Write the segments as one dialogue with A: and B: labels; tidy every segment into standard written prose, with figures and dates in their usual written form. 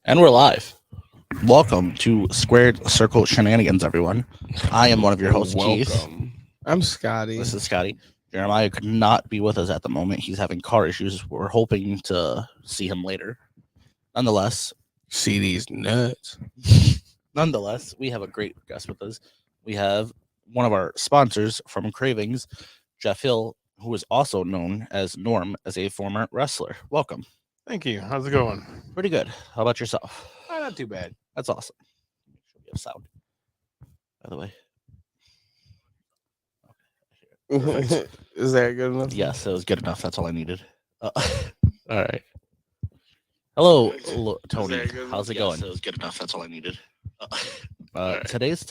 A: And we're live. Welcome to Squared Circle Shenanigans, everyone. I am one of your hosts, Keith.
B: Welcome. I'm Scotty.
A: This is Scotty. Jeremiah could not be with us at the moment. He's having car issues. We're hoping to see him later. Nonetheless,
B: See these nuts.
A: we have a great guest with us. We have one of our sponsors from Cravings, Jeff Hill, who is also known as Norm, as a former wrestler. Welcome.
C: Thank you. How's it going?
A: Pretty good. How about yourself?
C: Not too bad.
A: That's awesome. Make sure we have sound. By the way.
B: Is that good enough?
A: Yes, it was good enough. That's all I needed. All right. Hello, Tony. How's it going?
B: It was good enough. That's all I needed.
A: Today's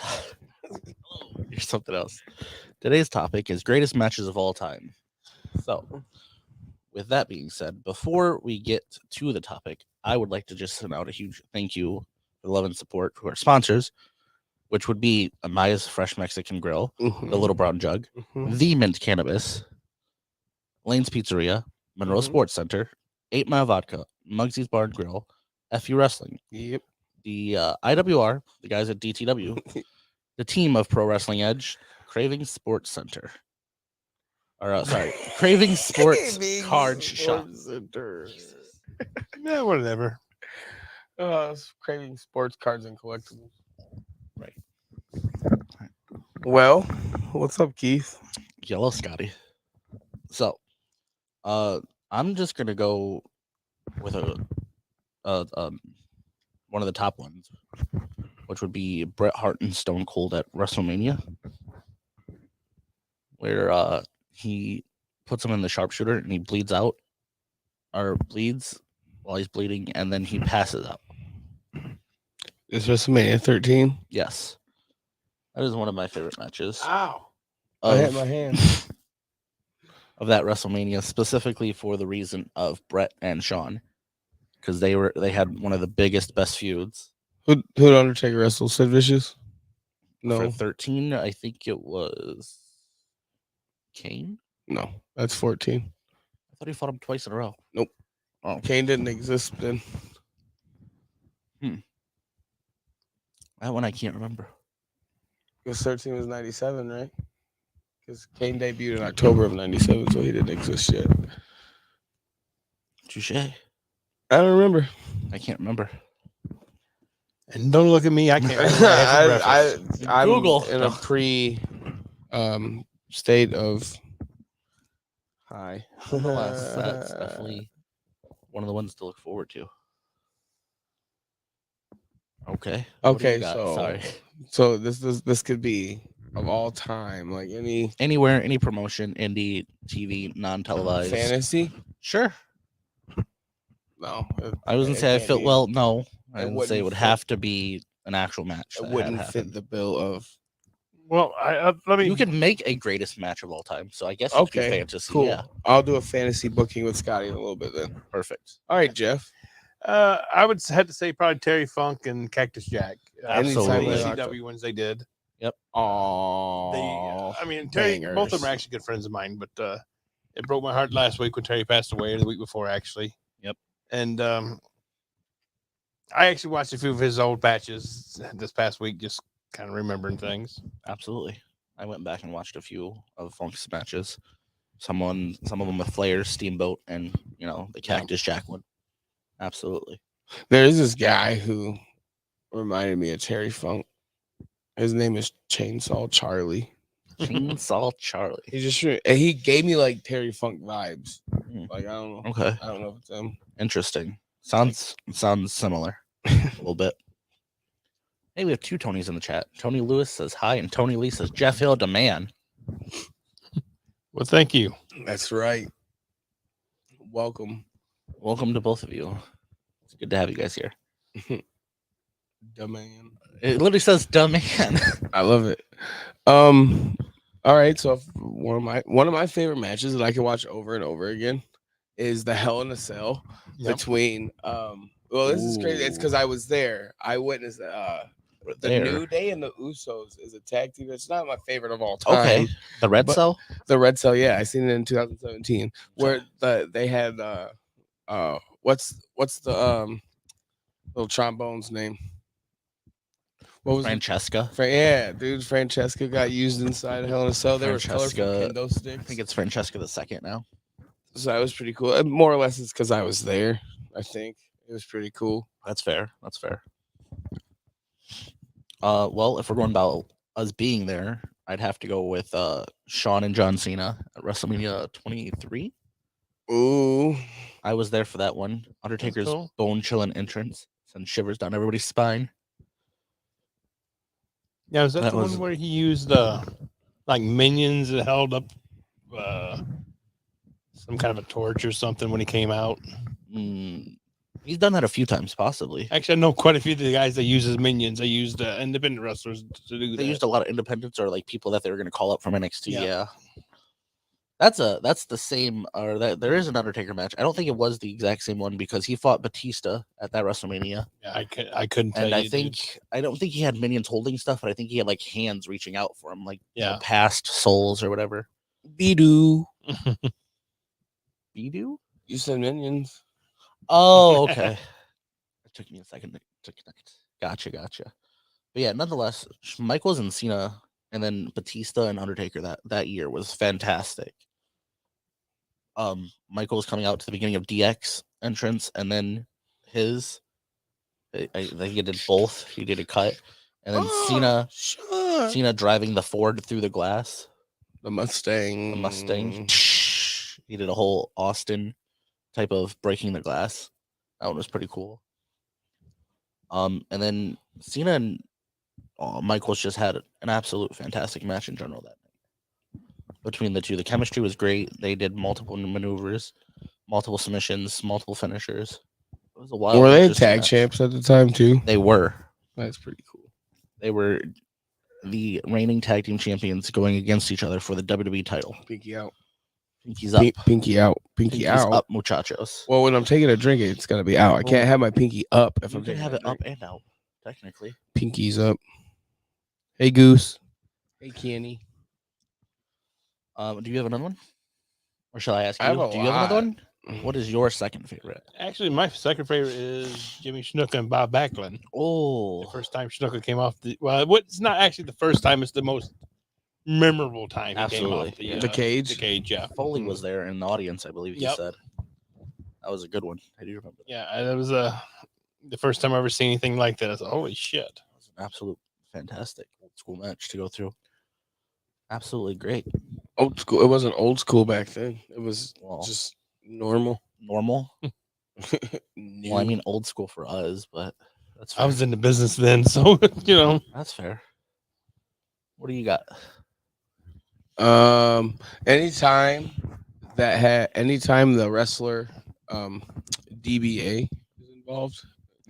A: here's something else. Today's topic is greatest matches of all time. So, with that being said, before we get to the topic, I would like to just send out a huge thank you for the love and support to our sponsors, which would be Amaya's Fresh Mexican Grill, the Little Brown Jug, The Mint Cannabis, Lane's Pizzeria, Monroe Sports Center, 8 Mile Vodka, Muggsy's Bar and Grill, FU Wrestling,
B: Yep.
A: the IWR, the guys at DTW, the team of Pro Wrestling Edge, Craving Sports Center. Craving Sports Card Shop.
C: Yeah, whatever.
B: Craving sports cards and collectibles.
A: Right.
B: Well, what's up, Keith?
A: Yellow Scotty. So, I'm just gonna go with one of the top ones, which would be Bret Hart and Stone Cold at WrestleMania, where he puts him in the sharpshooter and he bleeds while he's bleeding, and then he passes out.
B: Is WrestleMania 13?
A: Yes, that is one of my favorite matches.
B: Ow! I hit my hand.
A: Of that WrestleMania, specifically for the reason of Bret and Shawn, because they had one of the biggest, best feuds.
B: Who did Undertaker wrestle? Sid Vicious? No.
A: For 13, I think it was Kane.
B: No, that's 14.
A: I thought he fought him twice in a row.
B: Nope.
A: Oh,
B: Kane didn't exist then.
A: that one I can't remember.
B: Because 13 was 97, right? Because Kane debuted in October of 97, so he didn't exist yet.
A: Touche.
B: I don't remember.
A: I can't remember.
C: And don't look at me. I can't.
B: I'm
A: Google.
B: in a pre state of high.
A: Nonetheless, that's definitely one of the ones to look forward to. Okay. What do you
B: Okay,
A: got? Sorry.
B: so this could be of all time, like
A: Anywhere, any promotion, indie, TV, non-televised.
B: fantasy.
A: Sure.
B: No,
A: I was gonna say I feel well. No, I didn't say it would
B: fit-
A: have to be an actual match.
B: It
A: that
B: wouldn't
A: had
B: fit
A: happened.
B: the bill of.
C: Well, let me.
A: You can make a greatest match of all time. So I guess you could do
B: Okay,
A: fantasy.
B: cool.
A: Yeah,
B: I'll do a fantasy booking with Scotty in a little bit then.
A: perfect.
B: All right, Jeff.
C: I would have to say probably Terry Funk and Cactus Jack.
A: Absolutely.
C: ECW ones they did.
B: Oh,
C: I mean, Terry. Both of them are actually good friends of mine, but it broke my heart last week when Terry passed away, or the week before, actually.
A: Yep.
C: And I actually watched a few of his old patches this past week, just kind of remembering things.
A: Absolutely. I went back and watched a few of Funk's matches. Some of them with Flair, Steamboat, and the Cactus Jack one. Absolutely.
B: there is this guy who reminded me of Terry Funk. His name is Chainsaw Charlie.
A: Chainsaw Charlie.
B: He gave me like Terry Funk vibes.
A: Hmm.
B: Like I don't know.
A: Okay.
B: I don't know if it's him.
A: Interesting. Sounds similar a little bit. Hey, we have two Tonys in the chat. Tony Lewis says hi, and Tony Lee says Jeff Hill demand.
C: Well, thank you.
B: That's right. Welcome,
A: Welcome to both of you. It's good to have you guys here.
B: the man.
A: It literally says "dumb man."
B: I love it. All right. So one of my favorite matches that I can watch over and over again is the Hell in a Cell between. Well, this is crazy. It's because I was there. I witnessed the New Day and the Usos is a tag team. It's not my favorite of all time.
A: Okay, the Red Cell.
B: The Red Cell, yeah, I seen it in 2017 where they had what's the little trombone's name? What was it?
A: Francesca.
B: Yeah, dude, Francesca got used inside Hell in a Cell. There was colorful
A: Francesca,
B: kendo sticks.
A: I think it's Francesca the second now.
B: So that was pretty cool. More or less, it's because I was there. I think it was pretty cool.
A: That's fair. That's fair. Well, if we're going about us being there, I'd have to go with Shawn and John Cena at WrestleMania 23.
B: Ooh,
A: I was there for that one. Undertaker's
C: cool.
A: bone chilling entrance sends shivers down everybody's spine.
C: Yeah, was that
A: That
C: the
A: was-
C: one where he used like minions that held up some kind of a torch or something when he came out?
A: He's done that a few times, possibly.
C: Actually, I know quite a few of the guys that use his minions. They used independent wrestlers to do that.
A: They used a lot of independents or like people that they were going to call up from NXT.
C: Yeah.
A: Yeah. That's the same, or that there is an Undertaker match. I don't think it was the exact same one because he fought Batista at that WrestleMania.
C: Yeah, I couldn't tell
A: And
C: you.
A: I think I don't think he had minions holding stuff, but I think he had like hands reaching out for him, like past souls or whatever.
B: Bidoo.
A: Bidoo?
B: You said minions.
A: Oh, okay. It took me a second to connect. Gotcha. But yeah, nonetheless, Michaels and Cena, and then Batista and Undertaker that year was fantastic. Michael was coming out to the beginning of DX entrance, and then his. I think he did both. He did a cut, and then Cena driving the Ford through the glass.
B: The Mustang.
A: He did a whole Austin type of breaking the glass. That one was pretty cool. And then Cena and Michaels just had an absolute fantastic match in general that night. Between the two, the chemistry was great. They did multiple maneuvers, multiple submissions, multiple finishers. It was a wild.
B: Were they tag champs at the time too?
A: They were.
B: That's pretty cool.
A: They were the reigning tag team champions going against each other for the WWE title.
B: Pinky out.
A: Pinky's up.
B: Pinky out. Pinky out.
A: Up, muchachos.
B: Well, when I'm taking a drink, it's gonna be out. I can't have my pinky up if I'm taking
A: have
B: a
A: it
B: drink.
A: up and out, technically.
B: Pinky's up. Hey Goose. Hey Kenny.
A: Do you have another one, or shall I ask you?
B: I have
A: Do you have another one? What is your second favorite?
C: Actually, my second favorite is Jimmy Snuka and Bob Backlund.
A: Oh,
C: The first time Snuka came off it's not actually the first time; it's the most memorable time. He came off
B: the cage.
C: The cage, yeah.
A: Foley was there in the audience, I believe he said. That was a good one. I do remember.
C: Yeah, that was the first time I ever seen anything like that. I was like, holy shit!
A: It was an absolute fantastic old school match to go through. Absolutely great.
B: Old school. It wasn't old school back then. It was just normal.
A: Normal. Well, I mean, old school for us, but that's fair.
C: I was in the business then, so
A: that's fair. What do you got?
B: Anytime the wrestler DBA is involved,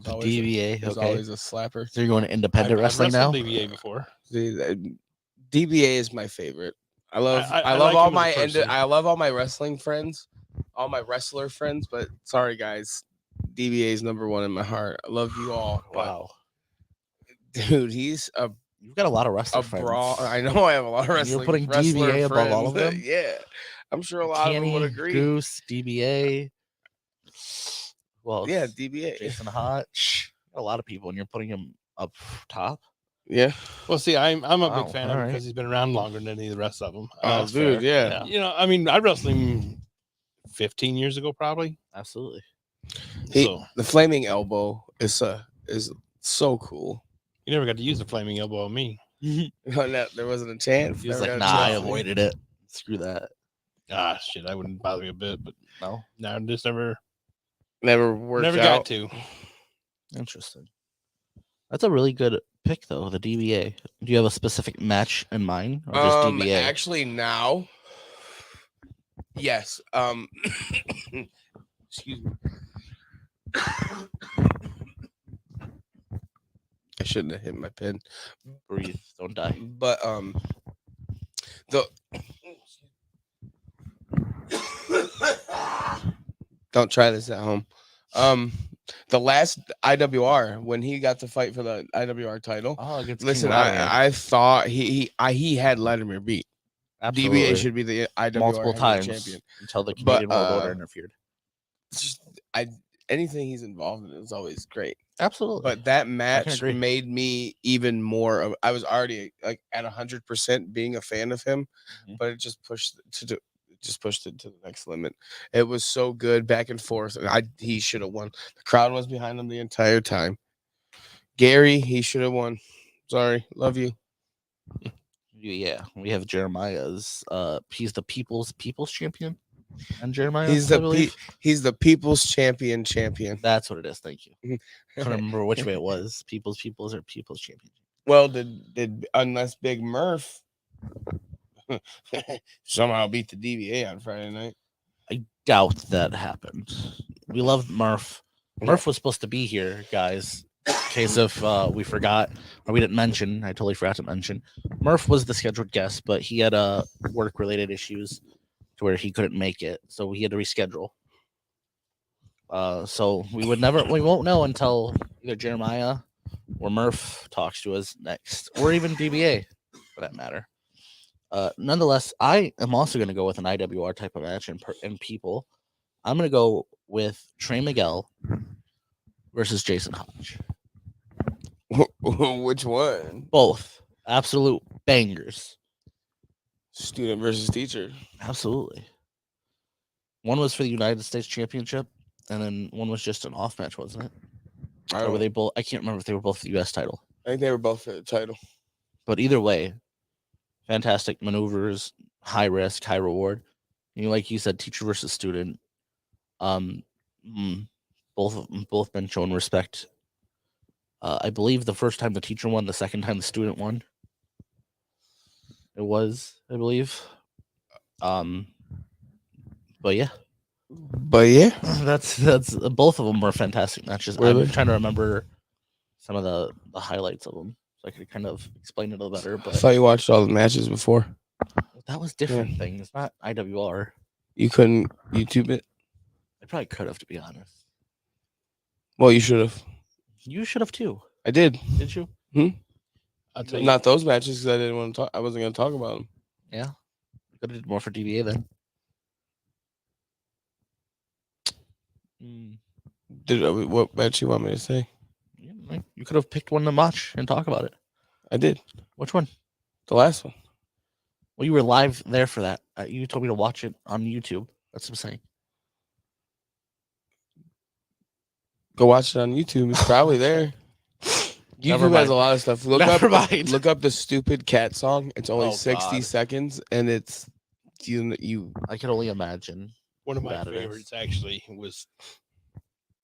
A: DBA,
B: there's
A: okay.
B: always a slapper.
A: So you're going to independent wrestling now?
C: DBA before.
B: DBA is my favorite. I love
C: like
B: all
C: him as a person.
B: I love all my wrestling friends, all my wrestler friends, but sorry guys, DBA is number one in my heart. I love you all.
A: Wow.
B: Dude, you've
A: got a lot of wrestler friends.
B: I know I have a lot of wrestling.
A: You're putting
B: wrestler
A: DBA
B: friends.
A: above all of them?
B: Yeah. I'm sure a lot of them would agree.
A: Goose, DBA. Well,
B: yeah, DBA.
A: Jason Hotch. A lot of people, and you're putting him up top.
B: Yeah.
C: Well, see, I'm a big fan of him because he's been around longer than any of the rest of them.
B: Oh, dude, yeah.
C: I mean, I wrestled him 15 years ago, probably.
A: Absolutely.
B: The flaming elbow is so cool.
C: You never got to use the flaming elbow on me.
B: No, there wasn't a chance.
A: He was like, nah, I avoided it. Screw that.
C: Ah, shit, I wouldn't bother me a bit, but
A: no,
C: just never
B: worked out.
C: Never got to.
A: Interesting. That's a really good pick, though. The DBA. Do you have a specific match in mind, or just DBA?
B: Actually, now, yes. Excuse me. I shouldn't have hit my pen.
A: Breathe, don't die.
B: But don't try this at home. The last IWR when he got to fight for the IWR title.
A: Oh,
B: listen, I thought he had Vladimir beat.
A: Absolutely.
B: DBA should be the IWR
A: multiple times
B: champion
A: until the Canadian World Order interfered.
B: anything he's involved in is always great.
A: Absolutely.
B: But that match
A: agree.
B: made me even more of. I was already like at 100% being a fan of him, but it just pushed it to the next limit. It was so good, back and forth, and he should have won. The crowd was behind him the entire time. Gary, he should have won. Sorry, love you.
A: Yeah, we have Jeremiah's. He's the people's champion, and Jeremiah.
B: He's the people's champion.
A: That's what it is. Thank you. I don't remember which way it was. People's or people's champion.
B: Well, did unless Big Murph somehow beat the DBA on Friday night?
A: I doubt that happened. We loved Murph. Murph was supposed to be here, guys. In case if we forgot or we didn't mention, I totally forgot to mention. Murph was the scheduled guest, but he had work-related issues to where he couldn't make it, so he had to reschedule. So we won't know until either Jeremiah or Murph talks to us next, or even DBA for that matter. Nonetheless, I am also going to go with an IWR type of match and people. I'm going to go with Trey Miguel versus Jason Hodge.
B: Which one?
A: Both absolute bangers.
B: Student versus teacher.
A: Absolutely. One was for the United States Championship, and then one was just an off match, wasn't it? Or were they both? I can't remember if they were both the U.S. title.
B: I think they were both for the title.
A: But either way, fantastic maneuvers, high risk, high reward. Like you said, teacher versus student. Both been shown respect. I believe the first time the teacher won, the second time the student won. It was, I believe. But yeah, that's both of them were fantastic matches.
B: Really?
A: I'm trying to remember some of the highlights of them, so I could kind of explain it a little better. But
B: I thought you watched all the matches before.
A: That was different things. It's not IWR.
B: You couldn't YouTube it?
A: I probably could have, to be honest.
B: Well, you should have.
A: You should have too.
B: I did.
A: Did you?
C: I'll tell you.
B: Not those matches because I didn't want to talk. I wasn't going to talk about them.
A: Yeah, could have did more for DBA then.
B: What match you want me to say?
A: You could have picked one to watch and talk about it.
B: I did.
A: Which one?
B: The last one.
A: Well, you were live there for that. You told me to watch it on YouTube. That's what I'm saying.
B: Go watch it on YouTube. It's probably there. YouTube has a lot of stuff. Look up the stupid cat song. It's only 60 seconds, and it's you.
A: I can only imagine.
C: One of my favorites actually was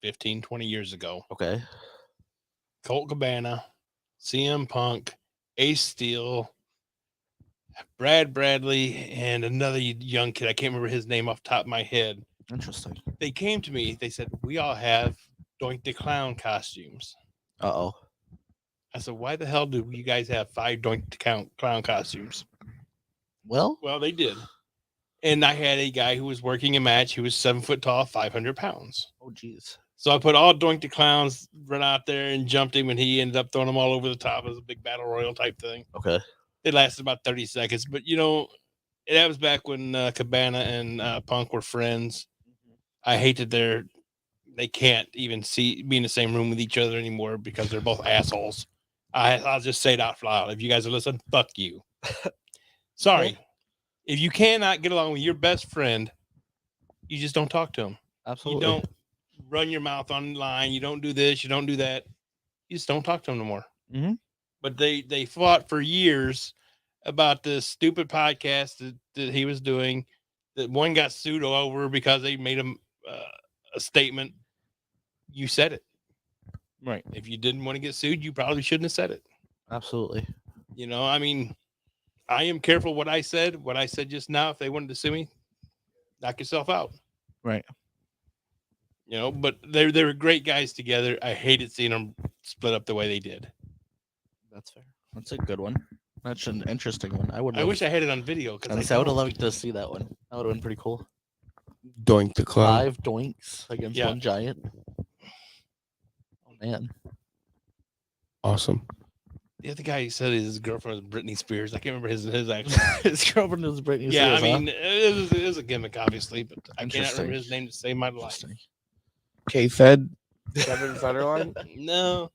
C: 15, 20 years ago.
A: Okay.
C: Colt Cabana, CM Punk, Ace Steel, Brad Bradley, and another young kid. I can't remember his name off the top of my head.
A: Interesting.
C: They came to me. They said, we all have Doink the Clown costumes.
A: Uh-oh.
C: I said, why the hell do you guys have 5 Doink the Clown costumes?
A: Well,
C: they did. And I had a guy who was working a match. He was 7 foot tall, 500 pounds.
A: Oh, geez.
C: So I put all Doink the Clowns, run out there and jumped him, and he ended up throwing them all over the top as a big battle royal type thing.
A: Okay.
C: It lasted about 30 seconds. But, that was back when Cabana and Punk were friends. I hate that they can't even be in the same room with each other anymore because they're both assholes. I'll just say it out loud. If you guys are listening, fuck you. Sorry. If you cannot get along with your best friend, you just don't talk to him.
A: Absolutely.
C: You don't run your mouth online. You don't do this. You don't do that. You just don't talk to him no more.
A: Mm-hmm.
C: But they fought for years about this stupid podcast that he was doing. That one got sued over because they made him a statement. You said it.
A: Right.
C: If you didn't want to get sued, you probably shouldn't have said it.
A: Absolutely.
C: I am careful what I said just now. If they wanted to sue me, knock yourself out.
A: Right.
C: But they were great guys together. I hated seeing them split up the way they did.
A: That's fair. That's a good one. That's an interesting one.
C: I wish I had it on video.
A: I would have loved to see that one. That would have been pretty cool.
B: Doink the Clown.
A: 5 doinks against one giant. Oh, man.
B: Awesome.
C: The other guy said his girlfriend was Britney Spears. I can't remember his actual.
A: His girlfriend was Britney Spears.
C: Yeah, it was a gimmick, obviously, but I cannot remember his name to save my life.
B: K-Fed, Kevin Federline.
C: No.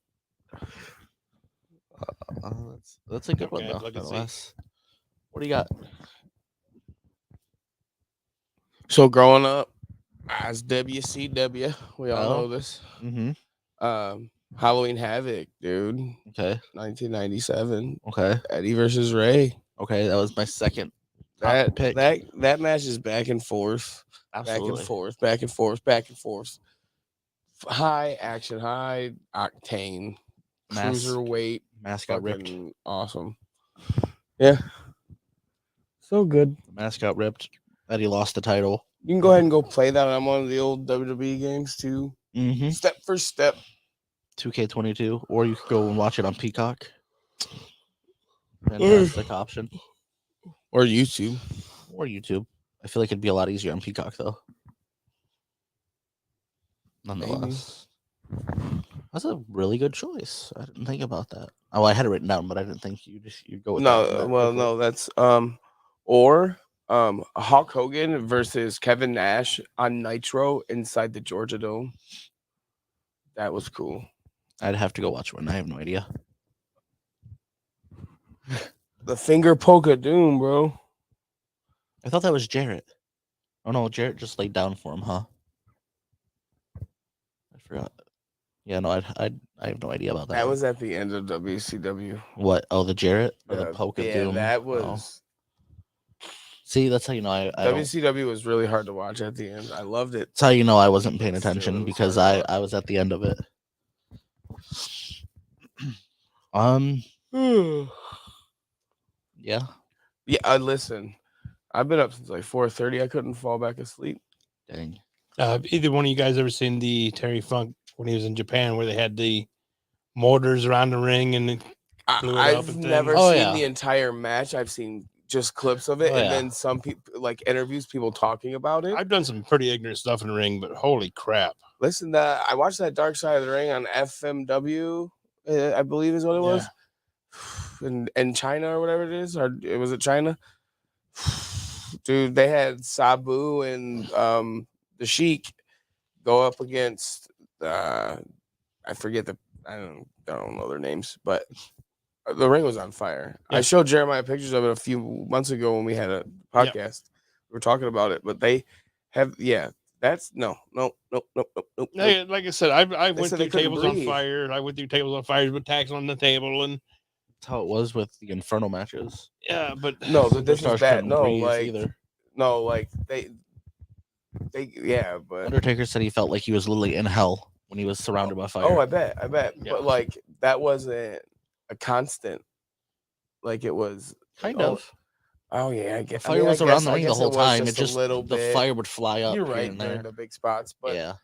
A: That's a good one
C: Okay,
A: though.
C: look and see.
A: Nonetheless. What do you got?
B: So growing up as WCW, we all
A: Oh.
B: know this.
A: Mm-hmm.
B: Halloween Havoc, dude.
A: Okay.
B: 1997.
A: Okay.
B: Eddie versus Ray.
A: Okay. That was my second
B: That
A: pick.
B: that match is back and forth,
A: Absolutely.
B: back and forth, back and forth, back and forth. High action, high octane, cruiserweight,
A: Mask got ripped.
B: fucking awesome. Yeah, so good.
A: The mask got ripped. Eddie lost the title.
B: You can go ahead and go play that on one of the old WWE games too.
A: Mm-hmm.
B: Step for step.
A: 2K22, or you could go and watch it on Peacock. Fantastic option.
B: Or YouTube.
A: Or YouTube. I feel like it'd be a lot easier on Peacock though. Nonetheless, that's a really good choice. I didn't think about that. Oh, I had it written down, but I didn't think you go with that.
B: No, well, no, that's Hulk Hogan versus Kevin Nash on Nitro inside the Georgia Dome. That was cool.
A: I'd have to go watch one. I have no idea.
B: The finger poke of doom, bro.
A: I thought that was Jarrett. Oh no, Jarrett just laid down for him, huh? I forgot. Yeah, no, I have no idea about that.
B: That was at the end of WCW.
A: What? Oh, the Jarrett or the poke of doom.
B: That was.
A: See, that's how you know I
B: WCW was really hard to watch at the end. I loved it.
A: That's how you know I wasn't paying
B: Still, it
A: attention
B: was
A: because
B: hard to
A: I was at the end of it. Yeah.
B: Yeah, listen. I've been up since like 4:30. I couldn't fall back asleep.
A: Dang.
C: Either one of you guys ever seen the Terry Funk when he was in Japan, where they had the motors around the ring and it blew it up
B: I've
C: and
B: never
C: things?
B: seen the entire match. I've seen just clips of it, and then some people like interviews, people talking about it.
C: I've done some pretty ignorant stuff in the ring, but holy crap!
B: Listen, I watched that Dark Side of the Ring on FMW, I believe is what it was, in China or whatever it is, or was it China? Dude, they had Sabu and the Sheik go up against I forget I don't know their names, but the ring was on fire. I showed Jeremiah pictures of it a few months ago when we had a podcast. We were talking about it, but they have that's no.
C: Like I said, I went through tables on fire. I went through tables on fire with tacks on the table, and
A: that's how it was with the Inferno matches.
C: Yeah, but
B: no, this is bad. No, like
A: either.
B: No, like they but
A: Undertaker said he felt like he was literally in hell when he was surrounded by fire.
B: Oh, I bet.
C: Yeah.
B: But like that wasn't a constant. Like it was
A: kind of.
B: Oh yeah, I guess.
A: Fire was around the ring the whole time. It just
B: the
A: fire would fly up.
B: You're right during the big spots, but
A: yeah,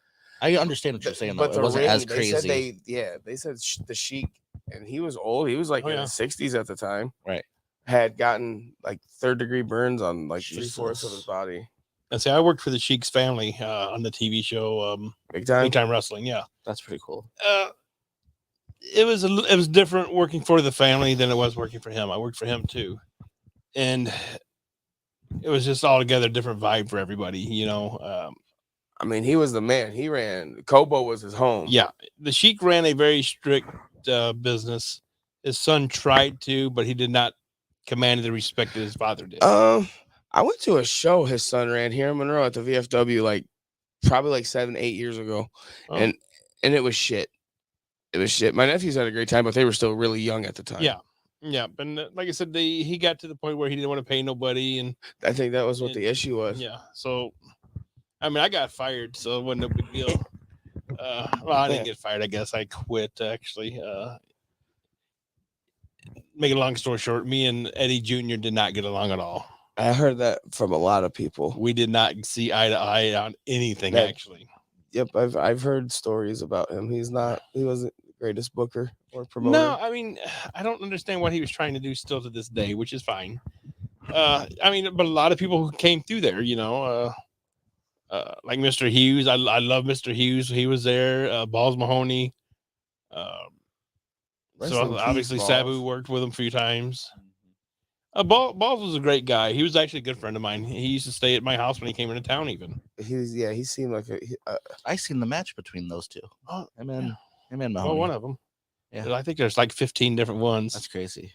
A: I understand what you're saying.
B: But
A: though. It wasn't as
B: they
A: crazy.
B: Said they said the Sheik, and he was old. He was like in his 60s at the time.
A: Right.
B: Had gotten like 3rd-degree burns on like 3/4 of his body.
C: And see, I worked for the Sheik's family on the TV show
B: Big Time
C: Wrestling. Yeah,
A: that's pretty cool.
C: It was different working for the family than it was working for him. I worked for him too, and it was just altogether different vibe for everybody. You know,
B: I mean, he was the man. He ran. Kobo was his home.
C: Yeah, the Sheik ran a very strict business. His son tried to, but he did not command the respect that his father did.
B: I went to a show his son ran here in Monroe at the VFW, like probably like 7-8 years ago, and it was shit. It was shit. My nephews had a great time, but they were still really young at the time.
C: Yeah, but like I said, he got to the point where he didn't want to pay nobody, and
B: I think that was what the issue was.
C: Yeah, so I mean, I got fired, so it wasn't no big deal. Well, I didn't get fired. I guess I quit actually. Make a long story short, me and Eddie Jr. did not get along at all.
B: I heard that from a lot of people.
C: We did not see eye to eye on anything, actually.
B: Yep, I've heard stories about him. He wasn't the greatest booker or promoter.
C: No, I mean, I don't understand what he was trying to do still to this day, which is fine. I mean, but a lot of people who came through there, you know, like Mr. Hughes. I love Mr. Hughes. He was there. Balls Mahoney. So obviously Sabu worked with him a few times. Balls was a great guy. He was actually a good friend of mine. He used to stay at my house when he came into town. Even
B: He seemed like
A: I seen the match between those two.
C: oh,
A: Him and
C: well,
A: Mahoney.
C: one of them.
A: Yeah.
C: I think there's like 15 different ones.
A: That's crazy.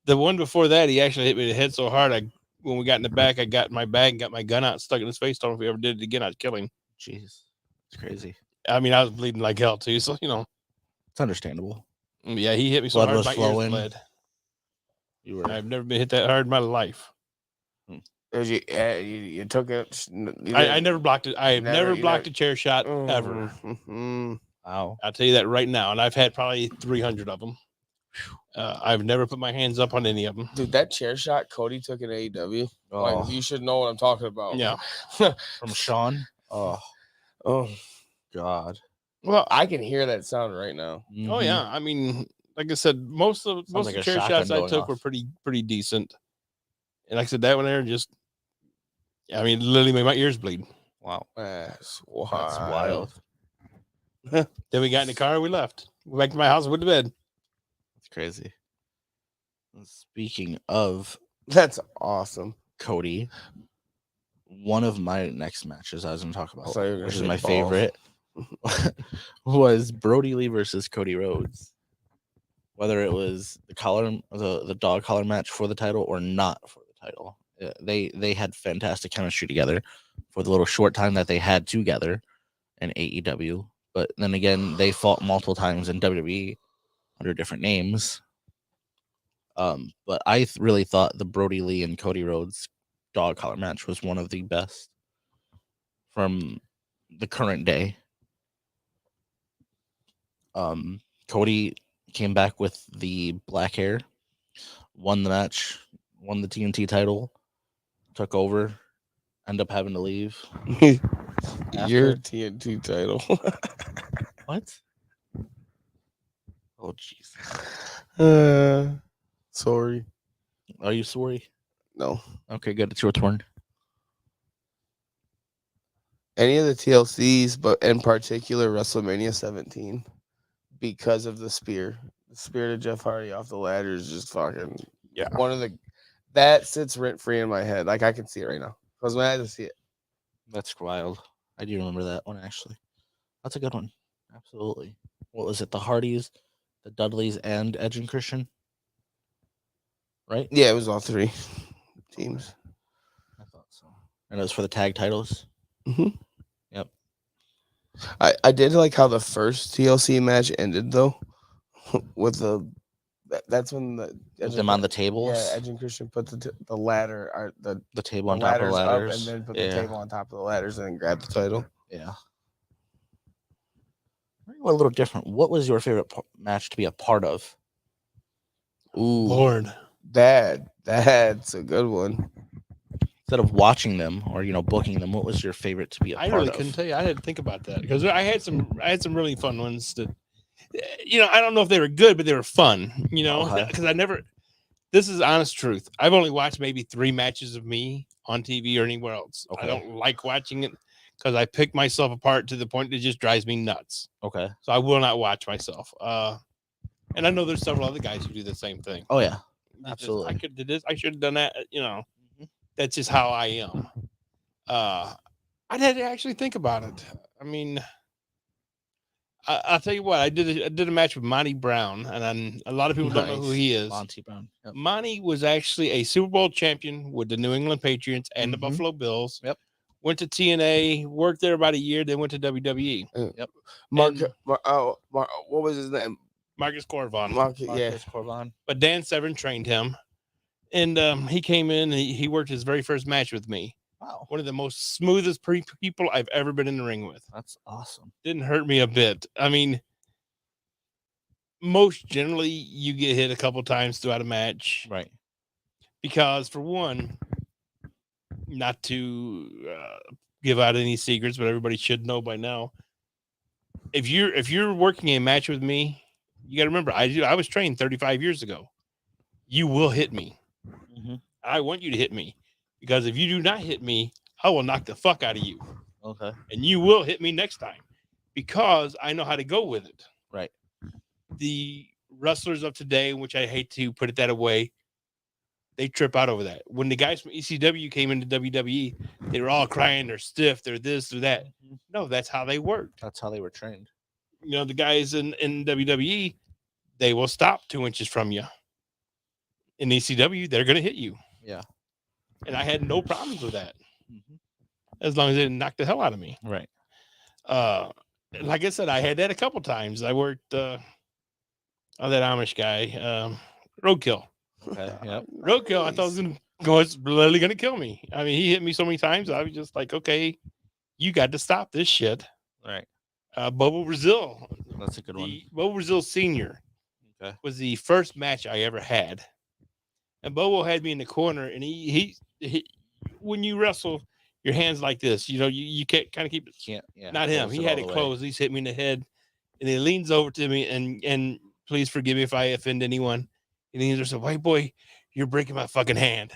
C: The one before that, he actually hit me in the head so hard. When we got in the back, I got in my bag and got my gun out, stuck in his face. Told him if he ever did it again, I'd kill him.
A: Jeez, it's crazy.
C: I mean, I was bleeding like hell too. So
A: It's understandable.
C: Yeah, he hit me so
A: Blood
C: hard
A: was
C: my
A: flowing.
C: ears bled.
A: You
C: I've never been hit that hard in my life.
B: you took it.
C: I never blocked it. I have never blocked a chair shot ever.
A: Wow.
C: I'll tell you that right now. And I've had probably 300 of them. I've never put my hands up on any of them.
B: Dude, that chair shot Cody took in AEW.
A: Oh.
B: Like, you should know what I'm talking about.
C: Yeah.
A: From Sean. Oh God.
C: Well,
B: I can hear that sound right now.
C: Oh yeah. I mean, like I said, most of
A: like
C: the
A: a
C: chair
A: shotgun
C: shots I
A: going
C: took
A: off.
C: were pretty decent. And like I said, that one there just, I mean, literally made my ears bleed.
A: Wow.
B: That's
A: That's wild.
C: Then we got in the car and we left. Went back to my house and went to bed.
A: That's crazy. Speaking of
B: That's awesome.
A: Cody, one of my next matches I was going to talk
B: I
A: about,
B: thought you were gonna
A: which is
B: say
A: my
B: balls.
A: favorite, was Brody Lee versus Cody Rhodes. Whether it was the dog collar match for the title or not for the title, they had fantastic chemistry together for the little short time that they had together in AEW. But then again, they fought multiple times in WWE under different names. But I really thought the Brody Lee and Cody Rhodes dog collar match was one of the best from the current day. Cody came back with the black hair, won the match, won the TNT title, took over, ended up having to leave.
B: Your TNT title.
A: What? Oh, jeez.
B: Sorry.
A: Are you sorry?
B: No.
A: Okay, good. It's your turn.
B: Any of the TLCs, but in particular WrestleMania 17, because of the spear. The spear to Jeff Hardy off the ladder is just fucking one of the that sits rent free in my head. Like I can see it right now. Because when I had to see it.
A: That's wild. I do remember that one actually. That's a good one. Absolutely. What was it? The Hardys, the Dudleys, and Edge and Christian? Right?
B: Yeah, it was all three teams.
A: I thought so. And it was for the tag titles?
B: Mm-hmm.
A: Yep.
B: I did like how the first TLC match ended though. With that's when
A: With them on the tables?
B: Yeah, Edge and Christian put the ladder or
A: the table on top of the ladders.
B: up and then put the table on top of the ladders and then grab the title.
A: Yeah. A little different. What was your favorite match to be a part of?
B: Ooh,
C: Lord,
B: that's a good one.
A: Instead of watching them or booking them, what was your favorite to be a
C: I
A: part
C: really
A: of?
C: couldn't tell you. I had to think about that because I had some really fun ones that, I don't know if they were good, but they were fun. Because I never. This is honest truth. I've only watched maybe 3 matches of me on TV or anywhere else.
A: Okay.
C: I don't like watching it because I pick myself apart to the point that it just drives me nuts.
A: Okay.
C: So I will not watch myself. And I know there's several other guys who do the same thing.
A: Oh yeah,
C: It's
A: absolutely.
C: I could do this. I should have done that. That's just how I am. I'd had to actually think about it. I mean, I'll tell you what. I did a match with Monty Brown, and a lot of people don't know who he is.
A: Monty Brown. Yep.
C: Monty was actually a Super Bowl champion with the New England Patriots and the Buffalo Bills.
A: Yep.
C: Went to TNA, worked there about a year, then went to WWE.
A: Yep.
B: What was his name?
C: Marcus Corvon.
A: Marcus Corvon.
C: But Dan Severn trained him. And he came in and he worked his very first match with me.
A: Wow.
C: One of the most smoothest people I've ever been in the ring with.
A: That's awesome.
C: Didn't hurt me a bit. I mean, most generally you get hit a couple times throughout a match.
A: Right.
C: Because for one, not to give out any secrets, but everybody should know by now. If you're working a match with me, you got to remember, I was trained 35 years ago. You will hit me.
A: Mm-hmm.
C: I want you to hit me because if you do not hit me, I will knock the fuck out of you.
A: Okay.
C: And you will hit me next time because I know how to go with it.
A: Right.
C: The wrestlers of today, which I hate to put it that way, they trip out over that. When the guys from ECW came into WWE, they were all crying, they're stiff, they're this, they're that. No, that's how they worked.
A: That's how they were trained.
C: You know, the guys in WWE, they will stop 2 inches from you. In ECW, they're going to hit you.
A: Yeah.
C: And I had no problems with that.
A: Mm-hmm.
C: As long as they didn't knock the hell out of me.
A: Right.
C: Like I said, I had that a couple times. I worked on that Amish guy, Roadkill.
A: Okay. Yep.
C: Roadkill, I thought was literally going to kill me. I mean, he hit me so many times. I was just like, okay, you got to stop this shit.
A: Right.
C: Bobo Brazil.
A: That's a good one.
C: Bobo Brazil Sr.
A: Okay.
C: Was the first match I ever had. And Bobo had me in the corner, and he when you wrestle, your hands like this, you know, you can't kind of keep it.
A: Can't, yeah.
C: Not him. He had it closed. He's hit me in the head, and he leans over to me, and please forgive me if I offend anyone. And he said, "White boy, you're breaking my fucking hand."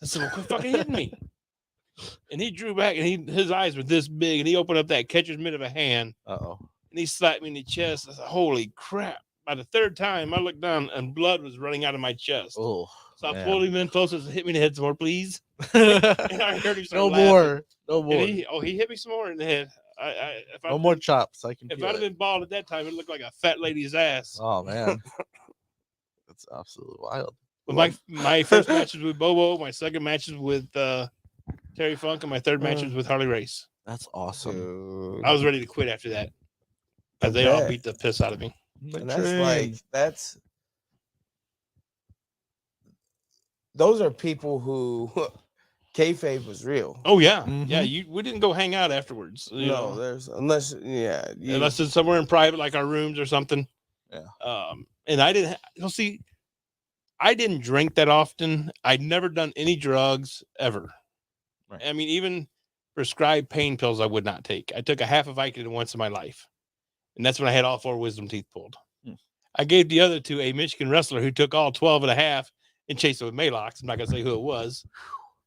C: I said, "Well, quit fucking hitting me." And he drew back, and his eyes were this big, and he opened up that catcher's mitt of a hand.
A: Uh-oh.
C: And he slapped me in the chest. I said, "Holy crap." By the third time, I looked down, and blood was running out of my chest.
A: Oh.
C: So I pulled him in closer and hit me in the head some more, please.
A: And
C: I heard him start
A: no
C: laughing.
A: more. No more.
C: And he hit me some more in the head.
A: No more chops. I can
C: If
A: feel
C: I'd have been bald at that time, it looked like a fat lady's ass.
A: Oh, man. That's absolutely wild.
C: But my first match was with Bobo. My second match was with Terry Funk. And my third match was with Harley Race.
A: That's awesome.
B: Dude.
C: I was ready to quit after that. Because they all beat the piss out of me.
B: And those are people who kayfabe was real.
C: Oh yeah,
A: Mhm.
C: yeah. We didn't go hang out afterwards. You know?
B: There's unless
C: it's somewhere in private, like our rooms or something.
A: Yeah.
C: And I didn't. You'll see. I didn't drink that often. I'd never done any drugs ever.
A: Right.
C: I mean, even prescribed pain pills I would not take. I took a half of Vicodin once in my life, and that's when I had all 4 wisdom teeth pulled. I gave the other to a Michigan wrestler who took all 12 and a half and chased it with Malox. I'm not gonna say who it was.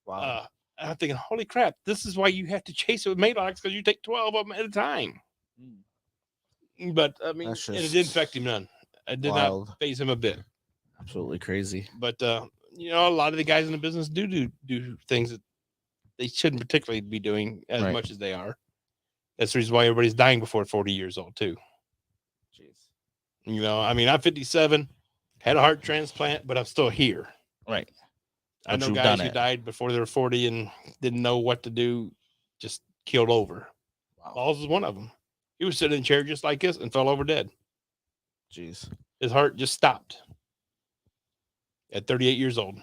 A: Wow.
C: I'm thinking, holy crap, this is why you have to chase it with Malox, because you take 12 of them at a time. But I mean, and it didn't affect him none. It did not phase him a bit.
A: Absolutely crazy.
C: But you know, a lot of the guys in the business do things that they shouldn't particularly be doing as much as they are. That's the reason why everybody's dying before 40 years old too.
A: Jeez.
C: You know, I mean, I'm 57, had a heart transplant, but I'm still here.
A: Right.
C: I know guys who died before they were 40 and didn't know what to do, just killed over.
A: Wow.
C: Balls is one of them. He was sitting in a chair just like this and fell over dead.
A: Jeez.
C: His heart just stopped at 38 years old.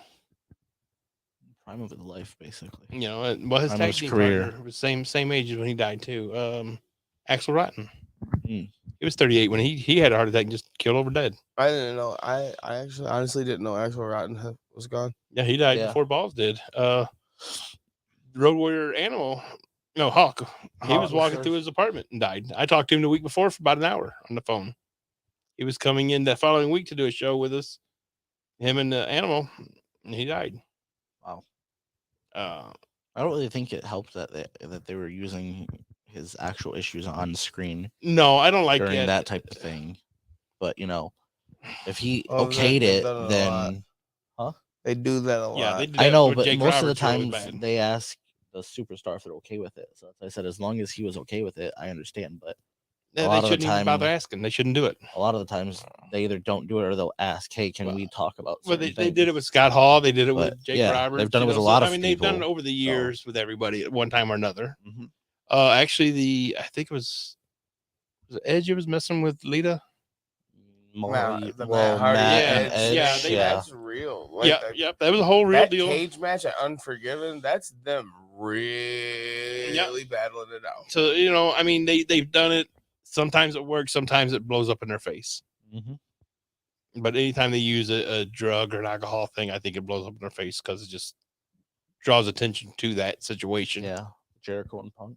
A: Prime of his life, basically.
C: You know, well, his tag team partner was same age as when he died too. Axel Rotten. He was 38 when he had a heart attack and just killed over dead.
B: I didn't know. I actually honestly didn't know Axel Rotten was gone.
C: Yeah, he died before Balls did. Road Warrior Animal, no, Hawk. He was walking through his apartment and died. I talked to him the week before for about an hour on the phone. He was coming in that following week to do a show with us, him and the Animal, and he died.
A: Wow. I don't really think it helped that they were using his actual issues on screen.
C: No, I don't like
A: during that type of thing. But you know, if he okayed it, then
B: they do that a lot.
C: Yeah, they do that.
A: I know, but
C: Jake
A: most
C: Roberts
A: of the
C: really
A: times they ask the superstar if they're okay with it. So I said, as long as he was okay with it, I understand. But
C: they shouldn't even bother asking. They shouldn't do it.
A: A lot of the times they either don't do it or they'll ask, "Hey, can we talk about?"
C: Well, they did it with Scott Hall. They did it with Jake Roberts.
A: They've done it with a lot of people.
C: They've done it over the years with everybody at one time or another. Mm-hmm. Actually, I think it was Edge. It was messing with Lita.
A: Matt
C: Hardy.
B: That's real.
C: Like that was a whole real deal.
B: Cage match at Unforgiven. That's them really battling it out.
C: So you know, I mean, they've done it. Sometimes it works. Sometimes it blows up in their face. Mm-hmm. But anytime they use a drug or an alcohol thing, I think it blows up in their face because it just draws attention to that situation.
A: Yeah, Jericho and Punk.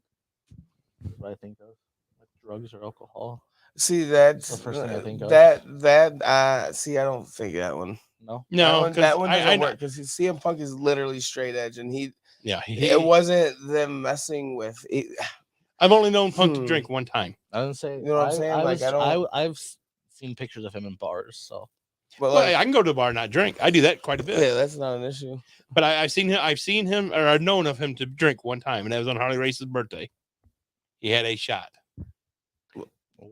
A: That's what I think of, like drugs or alcohol.
B: See, that's
A: the first thing I think of.
B: See, I don't think that one.
A: No,
B: that one doesn't work because CM Punk is literally straight edge, and it wasn't them messing with it.
C: I've only known Punk to drink one time.
A: I didn't say.
B: You know what I'm saying?
A: I've seen pictures of him in bars. So
B: But
C: Well,
B: like,
C: I can go to the bar and not drink. I do that quite a bit.
B: yeah, that's not an issue.
C: But I've seen him, or I've known of him to drink one time, and that was on Harley Race's birthday. He had a shot.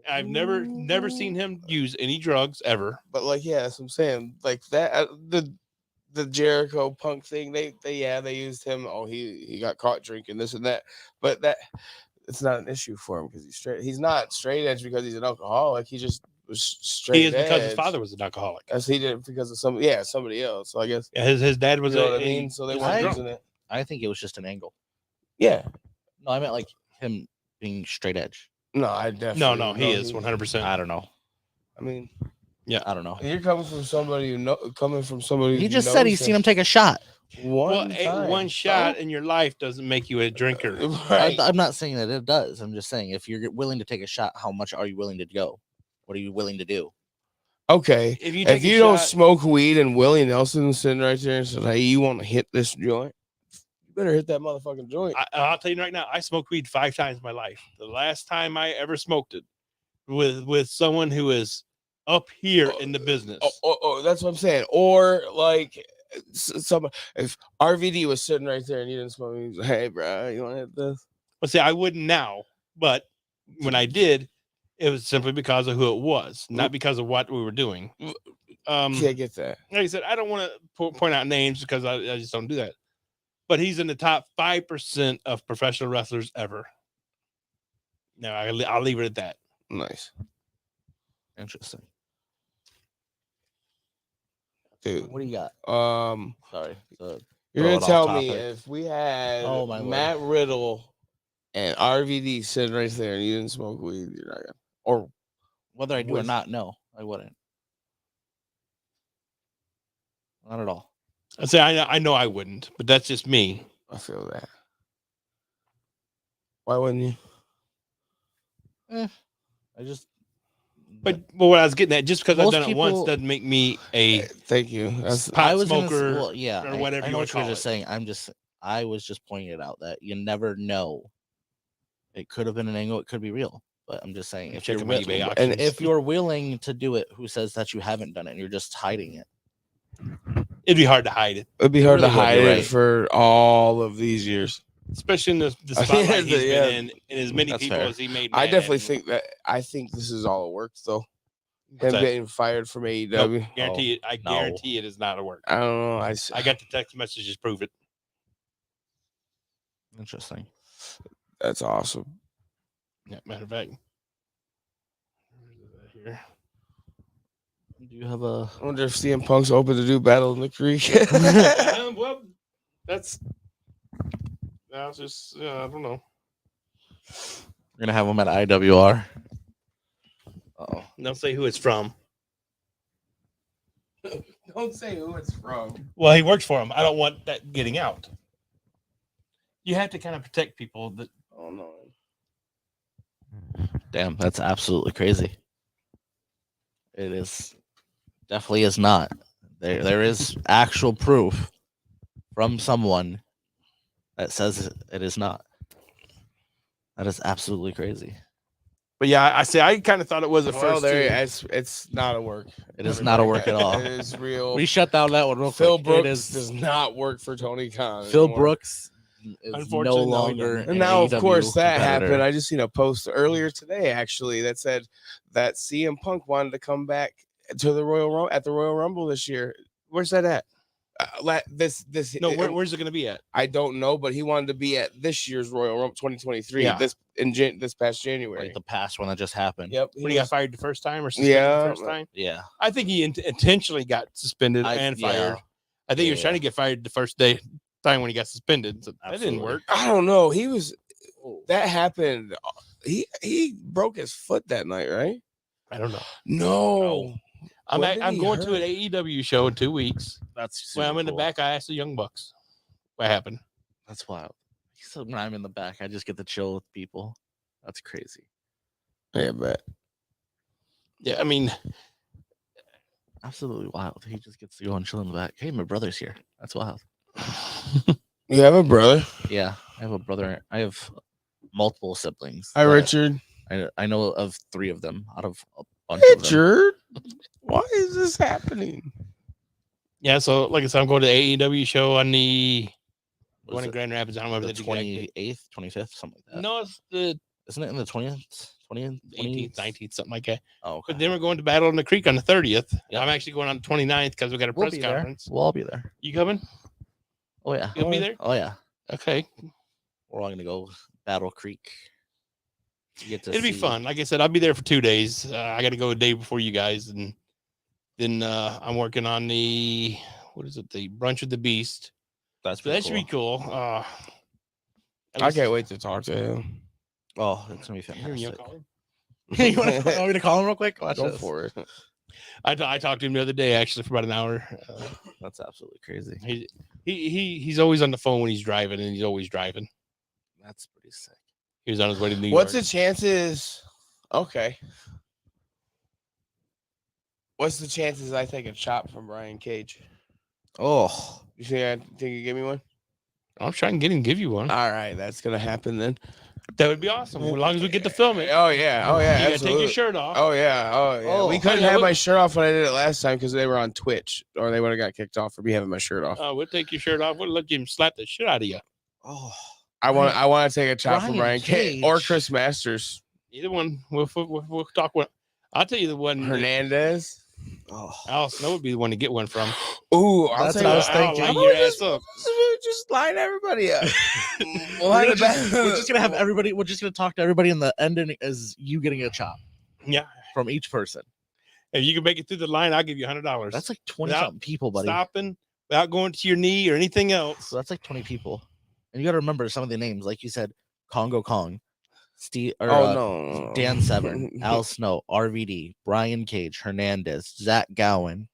C: I've never seen him use any drugs ever.
B: But like, yeah, that's what I'm saying. Like that, the Jericho Punk thing, they used him. Oh, he got caught drinking this and that, but that it's not an issue for him because he's straight. He's not straight edge because he's an alcoholic. He just was straight.
C: He is because his
B: edge.
C: father was an alcoholic.
B: As he did it because of somebody else. So I guess
C: His dad was.
B: You know what I mean? So they weren't using it.
A: I think it was just an angle.
B: Yeah.
A: No, I meant like him being straight edge.
B: No, I definitely.
C: No, he is 100%.
A: I don't know.
B: I mean,
C: yeah,
A: I don't know.
B: You're coming from somebody
A: He just said he's seen him take a shot.
B: One
C: shot in your life doesn't make you a drinker.
B: Right.
A: I'm not saying that it does. I'm just saying if you're willing to take a shot, how much are you willing to go? What are you willing to do?
B: Okay. If you don't smoke weed and Willie Nelson's sitting right there and says, "Hey, you want to hit this joint?" You better hit that motherfucking joint.
C: I'll tell you right now, I smoked weed 5 times in my life. The last time I ever smoked it with someone who is up here in the business.
B: Oh, that's what I'm saying. Or like if RVD was sitting right there and you didn't smoke, he's like, "Hey, bro, you want to hit this?"
C: Well, see, I wouldn't now, but when I did, it was simply because of who it was, not because of what we were doing.
B: Can't get that.
C: Like I said, I don't want to point out names because I just don't do that. But he's in the top 5% of professional wrestlers ever. No, I'll leave it at that.
B: Nice.
A: Interesting.
B: Dude,
A: what do you got?
B: Sorry.
A: So
B: you're gonna tell me if we had Matt Riddle and RVD sitting right there and you didn't smoke weed, you're not gonna, or
A: whether I do or not, no, I wouldn't. Not at all.
C: I say I know I wouldn't, but that's just me.
B: I feel that. Why wouldn't you?
A: I just.
C: But what I was getting at, just because I've done it once doesn't make me a
B: thank you.
C: Pot smoker.
A: Well, yeah,
C: or whatever
A: I
C: you
A: know
C: want
A: what
C: to
A: you're
C: call
A: just
C: it.
A: saying. I was just pointing it out that you never know. It could have been an angle. It could be real. But I'm just saying, if you're willing to do it, who says that you haven't done it and you're just hiding it?
C: It'd be hard to hide it.
B: It'd be hard to hide it for all of these years,
C: especially in the spotlight he's been in, and as many people as he made.
B: I definitely think that. I think this is all a work, though. Him getting fired from AEW.
C: No, guarantee it. I guarantee it is not a work.
B: I don't know.
C: I got the text messages prove it.
A: Interesting.
B: That's awesome.
C: Yeah, matter of fact. Here.
A: Do you have a?
B: I wonder if CM Punk's open to do Battle in the Creek.
C: Well, that's just I don't know.
A: We're gonna have him at IWR.
C: Oh, don't say who it's from.
B: Don't say who it's from.
C: Well, he works for him. I don't want that getting out. You have to kind of protect people that.
B: Oh no.
A: Damn, that's absolutely crazy. It is. Definitely is not. There is actual proof from someone that says it is not. That is absolutely crazy.
C: But yeah, I kind of thought it was a first.
B: It's not a work.
A: It is not a work at all.
B: It is real.
A: We shut down that one real
B: Phil
A: quick.
B: Brooks does not work for Tony Khan.
A: Phil
B: anymore.
A: Brooks is no longer.
B: And now, of course, that happened. I just seen a post earlier today, actually, that said that CM Punk wanted to come back to the Royal Rumble this year. Where's that at? Where's it
C: going to be at?
B: I don't know, but he wanted to be at this year's Royal Rumble 2023.
C: Yeah.
B: This past January,
A: like the past one that just happened.
B: Yep.
C: When he got fired the first time or suspended the first time?
A: Yeah.
C: I think he intentionally got suspended and fired.
A: Yeah.
C: I think he was trying to get fired the first time when he got suspended. So that didn't work.
B: I don't know. That happened. He broke his foot that night, right?
C: I don't know.
B: No.
C: I'm going to an AEW show in 2 weeks.
A: That's
C: when I'm in the back. I asked the Young Bucks what happened.
A: That's wild. So when I'm in the back, I just get to chill with people. That's crazy.
B: Yeah, bet.
C: Yeah, I mean,
A: absolutely wild. He just gets to go and chill in the back. Hey, my brother's here. That's wild.
B: You have a brother?
A: Yeah, I have a brother. I have multiple siblings.
B: Hi, Richard.
A: I know of 3 of them out of bunch of them.
B: Richard, why is this happening?
C: Yeah, so like I said, I'm going to the AEW show on the
A: Was
C: one in
A: it
C: Grand Rapids. I don't remember
A: the
C: the exact date.
A: 28th, 25th, something like that.
C: No, it's the
A: Isn't it in the 20th, 20th,
C: 18th, 19th, something like that.
A: Oh, okay.
C: But then we're going to Battle in the Creek on the 30th.
A: Yep.
C: I'm actually going on the 29th because we got a
A: We'll
C: press
A: be there.
C: conference.
A: We'll all be there.
C: You coming?
A: Oh yeah.
C: You'll be there?
A: Oh yeah.
C: Okay.
A: We're all gonna go Battle Creek.
C: It'll be fun. Like I said, I'll be there for 2 days. I got to go a day before you guys, and then I'm working on the the Brunch with the Beast.
A: That's
C: So that should be cool.
B: I can't wait to talk to him.
A: Oh, it's gonna be
C: You
A: fantastic. You want me to call him real quick? Watch
B: Go
A: this.
B: for it.
C: I talked to him the other day actually for about an hour.
A: That's absolutely crazy.
C: He's always on the phone when he's driving, and he's always driving.
A: That's pretty sick.
C: He was on his way to New
B: What's
C: York.
B: the chances? Okay. What's the chances I take a chop from Brian Cage?
A: Oh,
B: You think you give me one?
C: I'll try and get him, give you one.
B: All right, that's gonna happen then.
C: That would be awesome. As long as we get to film it.
B: Oh yeah,
C: You gotta
B: absolutely.
C: take your shirt off.
B: Oh yeah, oh yeah. We
A: Oh,
B: couldn't
C: yeah,
B: have
C: we-
B: my shirt off when I did it last time because they were on Twitch, or they would have got kicked off for me having my shirt off.
C: We'll take your shirt off. We'll let him slap the shit out of you.
A: oh,
B: I want to take a chop from
A: Brian
B: Brian Cage or
A: Cage.
B: Chris Masters,
C: Either one. We'll talk one. I'll tell you the one.
B: Hernandez.
A: oh.
C: Al Snow would be the one to get one from.
B: Ooh, I'll
A: That's
B: take
A: what I
B: it.
A: was thinking.
C: I'll
B: How
C: line
B: about
C: your
B: just,
C: ass up.
B: just line everybody up.
A: We're just gonna have everybody. We're just gonna talk to everybody, and the ending is you getting a chop
C: Yeah.
A: from each person.
C: If you can make it through the line, I'll give you $100.
A: That's like 20
C: Without
A: something people, buddy.
C: stopping without going to your knee or anything else.
A: So that's like 20 people, and you got to remember some of the names, like you said, Congo Kong, Steve, or
B: no.
A: Dan Severn, Al Snow, RVD, Brian Cage, Hernandez, Zach Gowen.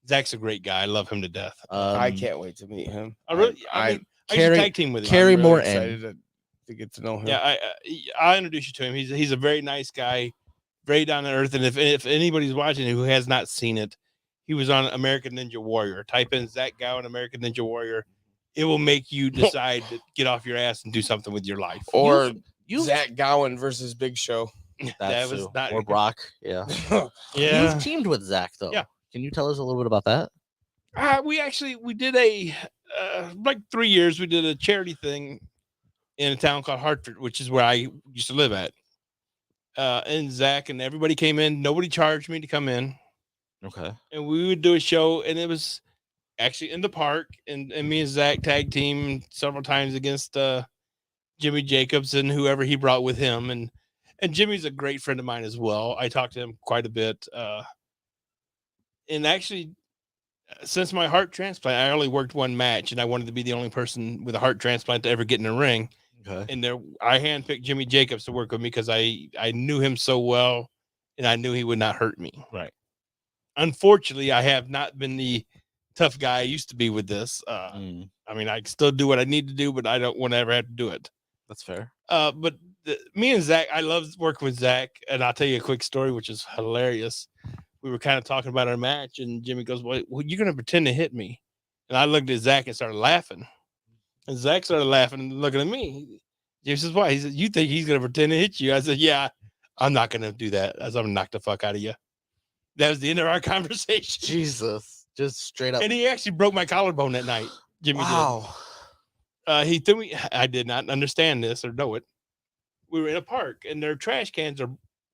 C: Zach's a great guy. I love him to death.
B: I can't wait to meet him.
C: I used to
A: Carrie-
C: tag team with him.
A: Carrie
B: I'm really
A: Morton.
B: excited to get to know him.
C: Yeah, I'll introduce you to him. He's a very nice guy, very down to earth. And if anybody's watching who has not seen it, he was on American Ninja Warrior. Type in Zach Gowen, American Ninja Warrior. It will make you decide to get off your ass and do something with your life.
B: Or
A: You've-
B: Zach Gowen versus Big Show.
C: That was not
A: or Brock. Yeah.
C: Yeah.
A: You've teamed with Zach though.
C: Yeah.
A: Can you tell us a little bit about that?
C: We did a like 3 years. We did a charity thing in a town called Hartford, which is where I used to live at. And Zach and everybody came in. Nobody charged me to come in.
A: Okay.
C: And we would do a show, and it was actually in the park. And me and Zach tag team several times against Jimmy Jacobs and whoever he brought with him. And Jimmy's a great friend of mine as well. I talked to him quite a bit. And actually, since my heart transplant, I only worked one match, and I wanted to be the only person with a heart transplant to ever get in a ring.
A: Okay.
C: And I handpicked Jimmy Jacobs to work with me because I knew him so well, and I knew he would not hurt me.
A: Right.
C: Unfortunately, I have not been the tough guy I used to be with this. I mean, I still do what I need to do, but I don't want to ever have to do it.
A: That's fair.
C: But me and Zach, I love working with Zach, and I'll tell you a quick story, which is hilarious. We were kind of talking about our match, and Jimmy goes, well, you're going to pretend to hit me. And I looked at Zach and started laughing. And Zach started laughing and looking at me. Jimmy says, why? He said, you think he's going to pretend to hit you? I said, yeah, I'm not going to do that. I said, I'm going to knock the fuck out of you. That was the end of our conversation.
A: Jesus. Just straight up.
C: And he actually broke my collarbone that night. Jimmy
A: Wow.
C: did. He threw me. I did not understand this or know it. We were in a park, and their trash cans are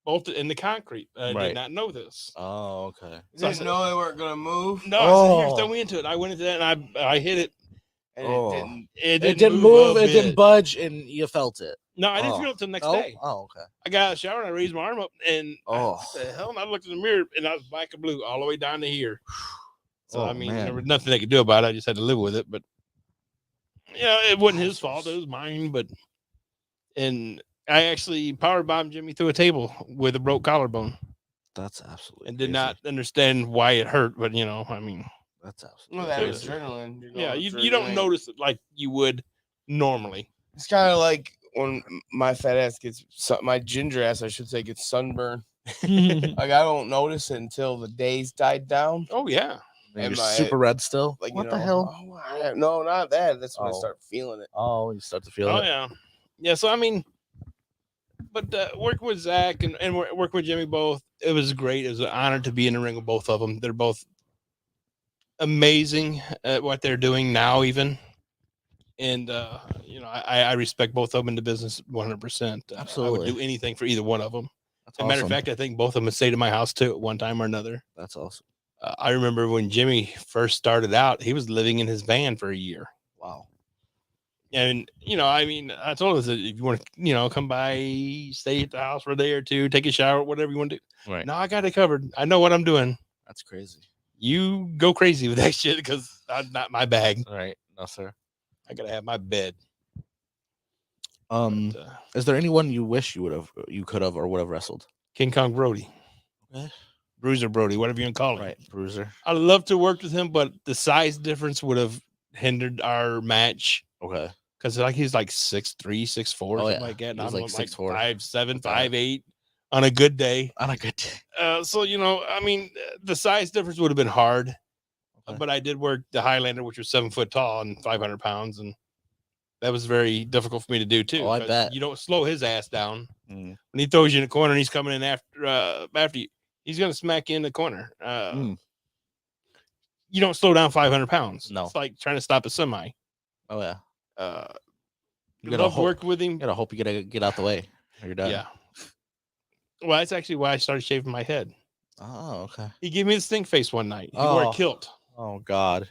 C: bolted in the concrete. I
A: Right.
C: did not know this.
A: Oh, okay.
B: You
C: So I
B: didn't
C: said-
B: know they weren't gonna move.
C: No, I said, here,
A: Oh.
C: throw me into it. I went into that, and I hit it.
B: And
A: Oh.
B: it didn't.
C: It
A: It didn't move.
C: a
A: It didn't
C: bit.
A: budge, and you felt it.
C: No, I didn't
A: Oh.
C: feel it till the next
A: Oh.
C: day.
A: Oh, okay.
C: I got out of the shower and I raised my arm up, and
A: Oh.
C: what the hell? And I looked in the mirror, and I was black and blue all the way down to here. So
A: Oh,
C: I mean,
A: man.
C: there was nothing they could do about it. I just had to live with it. But yeah, it wasn't his fault; it was mine. And I actually power bombed Jimmy through a table with a broke collarbone,
A: That's absolutely.
C: and did
A: crazy.
C: not understand why it hurt. But I mean,
A: That's absolutely.
B: Well, that is
A: crazy.
B: adrenaline. You're
C: yeah,
B: going
C: you don't
B: adrenaline.
C: notice it like you would normally.
B: It's kind of like when my fat ass gets my ginger ass, I should say, gets sunburned. Like I don't notice it until the days died down.
C: Oh yeah,
A: And
B: and
A: you're
B: my-
A: super red still.
B: Like
A: What
B: you
A: the
B: know,
A: hell?
B: Oh, no, not that. That's when I
A: Oh.
B: start feeling it.
A: Oh, you start to feel
C: oh
A: it.
C: yeah, yeah. So I mean, But working with Zach and working with Jimmy both, it was great. It was an honor to be in the ring with both of them. They're both amazing at what they're doing now, even. And I respect both of them in the business 100%. I would
A: Absolutely.
C: do anything for either one of them.
A: That's
C: As a matter of
A: awesome.
C: fact, I think both of them have stayed at my house too at one time or another.
A: That's awesome.
C: I remember when Jimmy first started out, he was living in his van for a year.
A: Wow.
C: And, I told us that if you want to, come by, stay at the house for a day or two, take a shower, whatever you want to do.
A: Right.
C: No, I got it covered. I know what I'm doing.
A: That's crazy.
C: You go crazy with that shit because that's not my bag.
A: Right. No, sir.
C: I got to have my bed.
A: Is there anyone you wish you could have, or would have wrestled?
C: King Kong Brody.
A: Okay.
C: Bruiser Brody, whatever you want to call him.
A: Right. Bruiser.
C: I'd love to work with him, but the size difference would have hindered our match.
A: Okay.
C: Because he's like 6'3", 6'4", something like that. And
A: He's
C: I'm
A: like
C: 6'4",
A: 6'4".
C: 5'7", 5'8" on a good day.
A: On a good day.
C: So, the size difference would have been hard.
A: Okay.
C: But I did work the Highlander, which was 7 foot tall and 500 pounds. And that was very difficult for me to do, too.
A: Oh, I bet.
C: You don't slow his ass down.
A: Mm.
C: When he throws you in the corner and he's coming in after you, he's going to smack you in the corner. You don't slow down 500 pounds.
A: No.
C: It's like trying to stop a semi.
A: Oh, yeah.
C: You gotta work with him.
A: You gotta hope you get out the way. Or you're done.
C: Yeah. Well, that's actually why I started shaving my head.
A: Oh, okay.
C: He gave me the stink face one night. He wore a kilt.
A: Oh, God.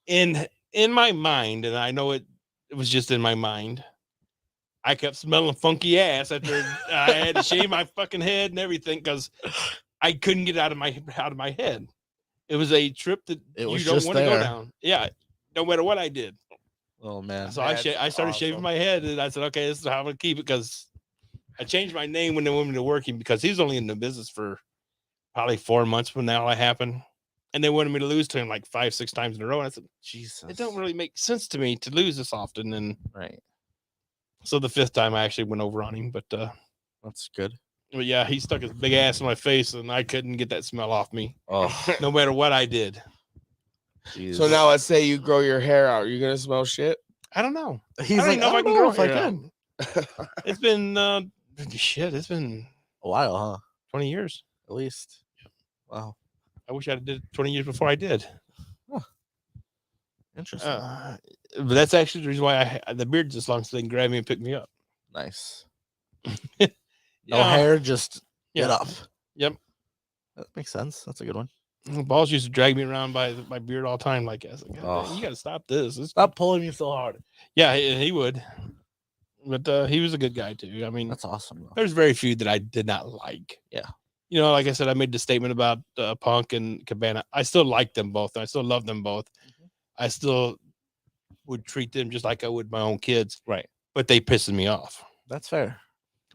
C: In my mind, and I know it was just in my mind, I kept smelling funky ass after I had to shave my fucking head and everything because I couldn't get out of my head. It was a trip that you don't want to go down. Yeah, no matter what I did.
A: Oh, man.
C: So I started shaving my head, and I said, okay, this is how I'm gonna keep it, because I changed my name when they wanted me to work him, because he's only in the business for probably 4 months when that all happened. And they wanted me to lose to him like 5-6 times in a row. And I said, Jesus, it don't really make sense to me to lose this often. And
A: right.
C: So the 5th time I actually went over on him, but
A: that's good.
C: But yeah, he stuck his big ass in my face, and I couldn't get that smell off me.
A: Oh,
C: no matter what I did.
A: Jesus.
B: So now let's say you grow your hair out. Are you gonna smell shit?
C: I don't know.
A: He's like, I don't know if I can.
C: It's been it's been
A: a while, huh?
C: 20 years
A: at least. Yep. Wow.
C: I wish I did it 20 years before I did.
A: Huh. Interesting.
C: But that's actually the reason why the beard's this long, so they can grab me and pick me up.
A: Nice. No hair, just get up.
C: Yep.
A: That makes sense. That's a good one.
C: Balls used to drag me around by my beard all the time. Like, I was like, you got to stop this.
A: Stop pulling me so hard.
C: Yeah, he would. But he was a good guy, too. I mean,
A: that's awesome. Though.
C: There's very few that I did not like.
A: Yeah.
C: Like I said, I made the statement about Punk and Cabana. I still like them both. I still love them both. Mm-hmm. I still would treat them just like I would my own kids.
A: Right.
C: But they pissed me off.
A: That's fair.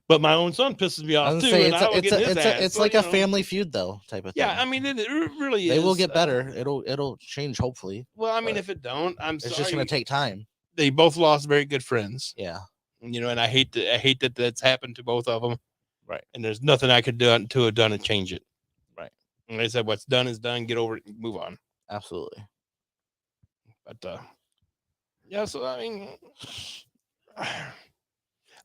C: But my own son pisses me off, too.
A: It's like a family feud, though, type of thing.
C: Yeah, I mean, it really is.
A: They will get better. It'll change, hopefully.
C: Well, I mean, if it don't,
A: it's just going to take time.
C: They both lost very good friends.
A: Yeah.
C: And I hate that that's happened to both of them.
A: Right.
C: And there's nothing I could do to have done to change it.
A: Right.
C: And they said, what's done is done. Get over it and move on.
A: Absolutely.
C: But, yeah, so, I mean,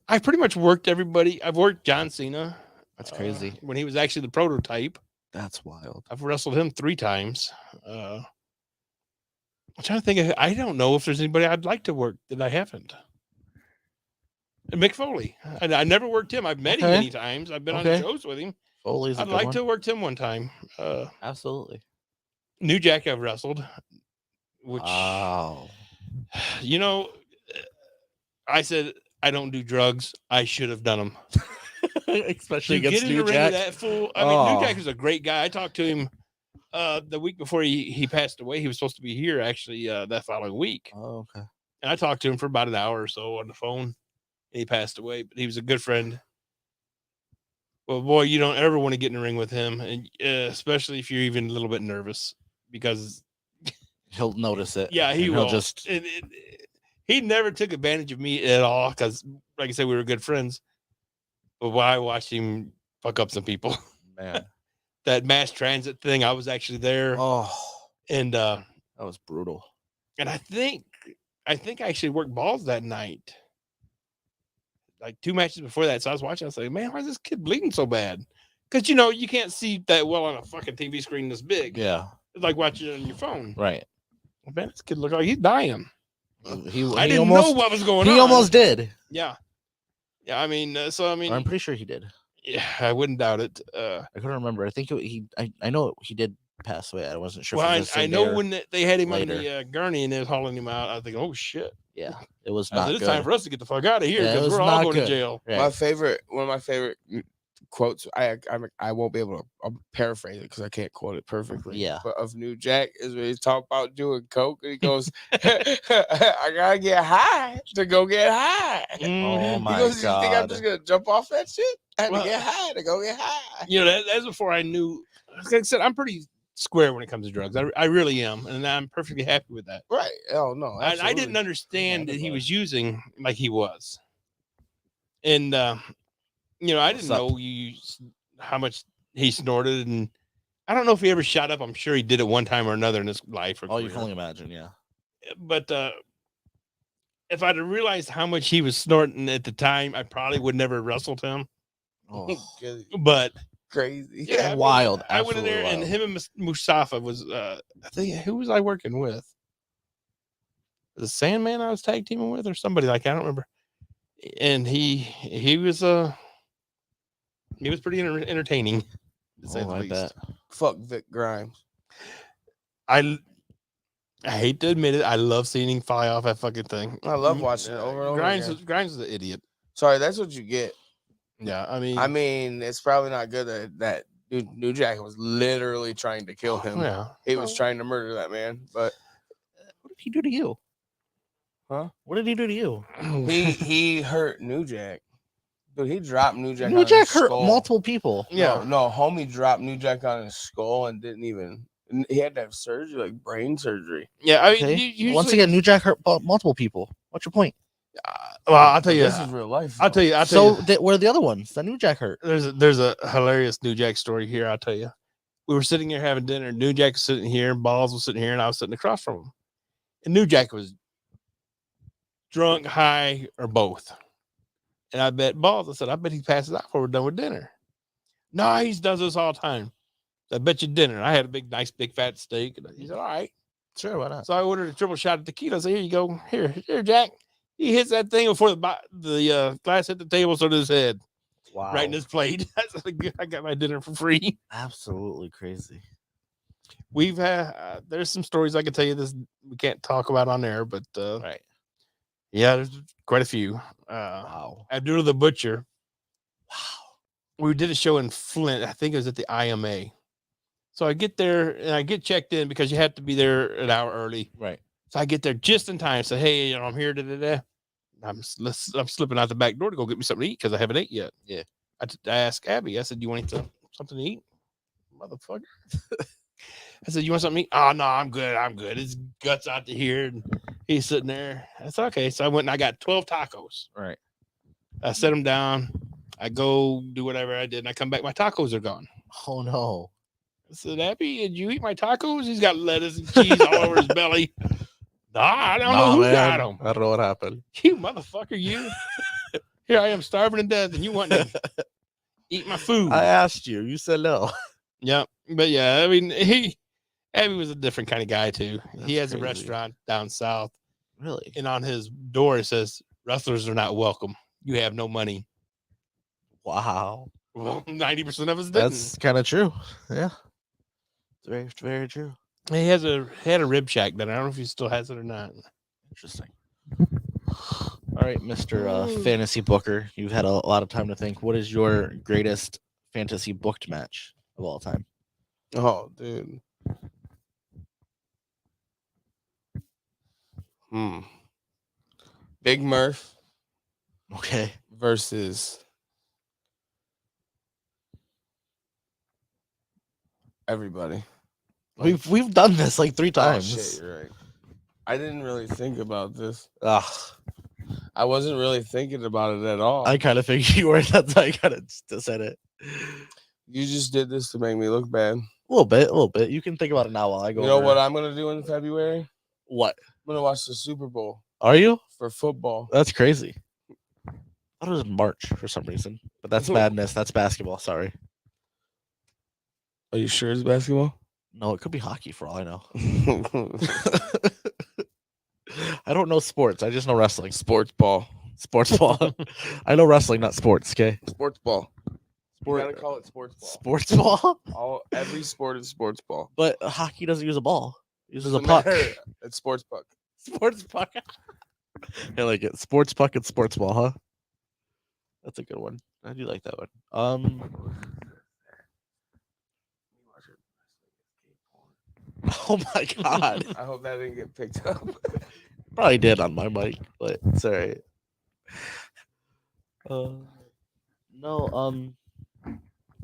C: I pretty much worked everybody. I've worked John Cena.
A: That's crazy.
C: When he was actually the prototype.
A: That's wild.
C: I've wrestled him 3 times. I'm trying to think. I don't know if there's anybody I'd like to work that I haven't. Mick Foley. I never worked him. I've met him many times. I've been on shows with him.
A: Foley's
C: I'd like to have worked him one time.
A: Absolutely.
C: New Jack I've wrestled. Which,
A: wow.
C: I said I don't do drugs. I should have done them.
A: Especially against New Jack.
C: That fool. I mean, New Jack is a great guy. I talked to him the week before he passed away. He was supposed to be here actually that following week.
A: Oh, okay.
C: And I talked to him for about an hour or so on the phone. He passed away, but he was a good friend. Well, boy, you don't ever want to get in the ring with him, and especially if you're even a little bit nervous, because
A: he'll notice it.
C: Yeah, he'll just. He never took advantage of me at all, because, like I said, we were good friends. But while I watched him fuck up some people,
A: man,
C: that mass transit thing, I was actually there.
A: Oh,
C: and
A: that was brutal.
C: And I think I actually worked balls that night. like 2 matches before that. So I was watching. I was like, man, why is this kid bleeding so bad? Because you can't see that well on a fucking TV screen this big.
A: Yeah.
C: It's like watching it on your phone.
A: Right.
C: Man, this kid looked like he's dying.
A: He
C: I didn't
A: almost,
C: know what was going on.
A: He almost did.
C: Yeah. Yeah. I mean,
A: I'm pretty sure he did.
C: Yeah, I wouldn't doubt it.
A: I couldn't remember. I think I know he did pass away. I wasn't sure.
C: Well,
A: if
C: I know when they had him
A: later.
C: on the gurney and they was hauling him out, I was thinking, oh shit.
A: Yeah, it was not
C: It's
A: good.
C: time for us to get the fuck out of here
A: Yeah, it
C: because
A: was
C: we're all
A: not
C: going
A: good.
C: to jail.
A: Right.
B: One of my favorite quotes. I won't be able to I'll paraphrase it because I can't quote it perfectly.
A: Yeah.
B: But of New Jack is when he talk about doing coke and he goes, "I gotta get high to go get high."
A: Oh my
B: He goes,
A: god!
B: You think I'm just gonna jump off that shit? I had
C: Well,
B: to get high to go get high.
C: That's before I knew. Like I said, I'm pretty square when it comes to drugs. I really am, and I'm perfectly happy with that.
B: Right? Oh no,
C: I
B: absolutely.
C: didn't understand that he was using like he was, and I didn't know how much he snorted, and I don't know if he ever shot up. I'm sure he did it one time or another in his life.
A: Oh, you can only imagine, yeah.
C: But if I'd have realized how much he was snorting at the time, I probably would never have wrestled him.
A: Oh,
C: But
B: crazy.
C: yeah, I mean,
A: wild.
C: I went in there,
A: wild.
C: and him and Mustafa was. I think who was I working with? The Sandman I was tag teaming with, or somebody like that, I don't remember. And he was pretty entertaining. To say the
A: I
C: least.
A: bet.
B: Fuck Vic Grimes.
C: I hate to admit it, I love seeing him fly off that fucking thing.
B: I love watching it over and over
C: Grimes
B: again.
C: Grimes is an idiot.
B: Sorry, that's what you get.
C: Yeah, I
B: mean, it's probably not good that New Jack was literally trying to kill him.
C: Yeah,
B: He was trying to murder that man. But
A: what did he do to you?
B: Huh?
A: What did he do to you?
B: He hurt New Jack. Dude, he dropped New Jack.
A: New Jack hurt multiple people.
B: Yeah, no, homie dropped New Jack on his skull and didn't even. He had to have surgery, like brain surgery.
C: Yeah, I mean,
A: once again, New Jack hurt multiple people. What's your point?
C: Well, I'll tell you,
B: this is real life.
C: I'll tell you.
A: Where are the other ones that New Jack hurt?
C: There's a hilarious New Jack story here. I'll tell you. We were sitting here having dinner. New Jack was sitting here, Balls was sitting here, and I was sitting across from him. And New Jack was drunk, high, or both. And I bet Balls. I said, I bet he passes out before we're done with dinner. No, he does this all the time. I bet you dinner. I had a nice big fat steak. And he said, all right.
A: Sure, why not?
C: So I ordered a triple shot of tequila. I said, here you go. Here, Jack. He hits that thing before the glass hit the table, so did his head.
A: Wow.
C: Right in his plate. I got my dinner for free.
A: Absolutely crazy.
C: We've had, there's some stories I can tell you this we can't talk about on air, but
A: right.
C: Yeah, there's quite a few.
A: Wow.
C: Abdullah the Butcher. Wow. We did a show in Flint. I think it was at the IMA. So I get there and I get checked in because you have to be there an hour early.
A: Right.
C: So I get there just in time. Say, hey, I'm here today. I'm slipping out the back door to go get me something to eat because I haven't ate yet.
A: Yeah.
C: I asked Abby. I said, "You want something to eat, motherfucker?" I said, "You want something to eat?" Oh no, I'm good. I'm good. His guts out to here, and he's sitting there. I said, "Okay." So I went and I got 12 tacos.
A: Right.
C: I set them down. I go do whatever I did, and I come back. My tacos are gone.
A: Oh no.
C: I said, Abby, did you eat my tacos? He's got lettuce and cheese all over his belly. Nah, I don't know who got them.
A: I don't know what happened.
C: You motherfucker, you. Here I am starving to death, and you want to eat my food.
A: I asked you. You said no.
C: Yeah, but yeah, I mean, Abby was a different kind of guy too. He has
A: crazy.
C: a restaurant down south.
A: Really?
C: And on his door it says, "Wrestlers are not welcome. You have no money."
A: Wow.
C: Well, 90% of us didn't.
A: That's kind of true. Yeah. It's very, very true.
C: He had a rib shack that I don't know if he still has it or not.
A: Interesting. All right, Mr. Fantasy Booker, you've had a lot of time to think. What is your greatest fantasy booked match of all time?
B: Oh, dude. Big Murph
A: Okay.
B: versus everybody.
A: We've done this like 3 times.
B: Oh, shit, you're right. I didn't really think about this.
A: Ugh.
B: I wasn't really thinking about it at all.
A: I kind of figured you were. That's why I kind of said it.
B: You just did this to make me look bad.
A: A little bit. You can think about it now while I go.
B: You know what I'm gonna do in February?
A: What?
B: I'm gonna watch the Super Bowl
A: Are you?
B: for football.
A: That's crazy. I thought it was in March for some reason, but that's madness. That's basketball. Sorry.
B: Are you sure it's basketball?
A: No, it could be hockey for all I know. I don't know sports. I just know wrestling.
B: Sports ball.
A: Sports ball. I know wrestling, not sports. Okay.
B: Sports ball. You
A: Sport.
B: gotta call it sports ball.
A: Sports ball.
B: Every sport is sports ball.
A: But hockey doesn't use a ball. It uses a
B: Doesn't
A: puck.
B: matter. It's sports puck.
A: Sports puck. I like it. Sports puck and sports ball, huh? That's a good one. I do like that one. Oh my god.
B: I hope that didn't get picked up.
A: Probably did on my mic, but it's alright. No,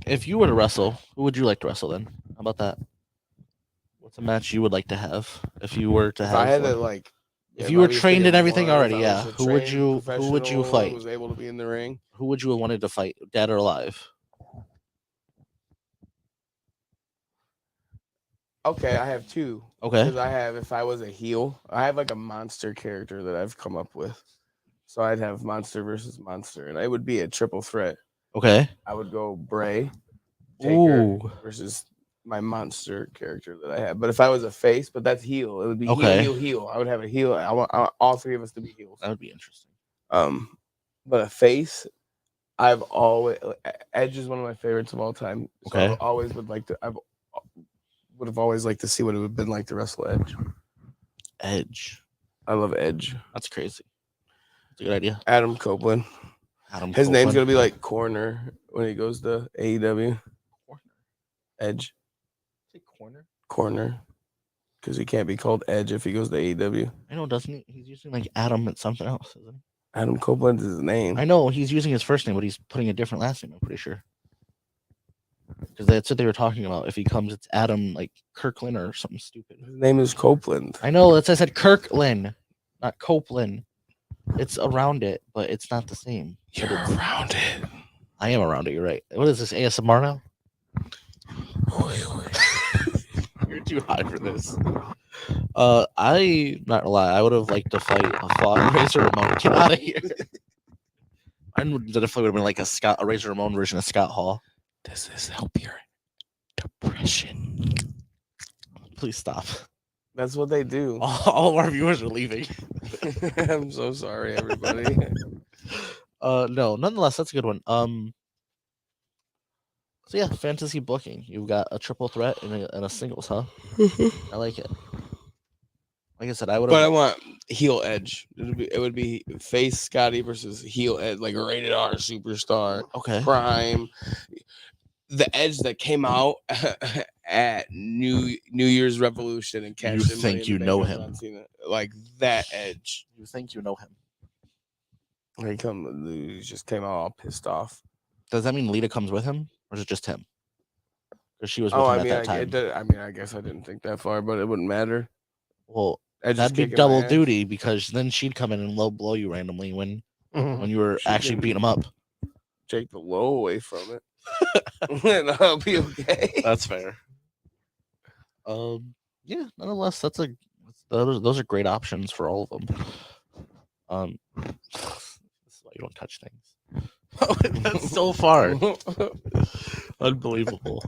A: if you were to wrestle, who would you like to wrestle then? How about that? What's a match you would like to have if you were to
B: If
A: have?
B: I had
A: one?
B: to like,
A: if you were trained in everything already,
B: if I
A: yeah.
B: was a
A: Who would
B: trained
A: you
B: professional
A: fight?
B: Was able to be in the ring.
A: Who would you have wanted to fight, dead or alive?
B: Okay, I have two.
A: Okay.
B: Because I have, if I was a heel, I have like a monster character that I've come up with. So I'd have monster versus monster, and it would be a triple threat.
A: Okay.
B: I would go Bray, Taker
A: Ooh.
B: versus my monster character that I have. But if I was a face, but that's heel, it would be
A: Okay.
B: heel. I would have a heel. I want all three of us to be heels.
A: That would be interesting.
B: But a face, I've always Edge is one of my favorites of all time. So
A: Okay.
B: I always would like to. I would have always liked to see what it would have been like to wrestle Edge.
A: Edge.
B: I love Edge.
A: That's crazy. That's a good idea.
B: Adam Copeland. His name's gonna be like Corner when he goes to AEW.
A: Corner.
B: Edge.
A: Say corner.
B: Corner. Because he can't be called Edge if he goes to AEW.
A: I know, doesn't he? He's using like Adam and something else, isn't he?
B: Adam Copeland is his name.
A: I know he's using his first name, but he's putting a different last name. I'm pretty sure. Because that's what they were talking about. If he comes, it's Adam like Kirkland or something stupid.
B: His name is Copeland.
A: I know. That's I said Kirkland, not Copeland. It's around it, but it's not the same.
B: You're around it.
A: I am around it. You're right. What is this ASMR now? You're too high for this. I not gonna lie. I would have liked to fight Razor Ramon. Get out of here. I definitely would have been like a Razor Ramon version of Scott Hall.
B: Does this help your depression?
A: Please stop.
B: That's what they do.
A: All of our viewers are leaving.
B: I'm so sorry, everybody.
A: No, nonetheless, that's a good one. So yeah, fantasy booking. You've got a triple threat and a singles, huh? I like it. Like I said, I would.
B: But I want heel Edge. It would be face Scotty versus heel Edge, like a rated R superstar.
A: Okay.
B: Prime. The Edge that came out at New Year's Revolution and cashed
A: You
B: in
A: think
B: Money in
A: you
B: the
A: know
B: Bank with
A: him?
B: John Cena. Like that Edge.
A: You think you know him?
B: He just came out all pissed off.
A: Does that mean Lita comes with him, or is it just him? Because she was with him at that time.
B: I guess I didn't think that far, but it wouldn't matter.
A: Well,
B: Edge is
A: that'd be
B: kicking my
A: double
B: ass.
A: duty because then she'd come in and low blow you randomly when you were
B: She
A: actually
B: didn't.
A: beating him up.
B: Take the low away from it. And I'll be okay.
A: That's fair. Yeah. Nonetheless, those are great options for all of them. This is why you don't touch things. That's so far. Unbelievable.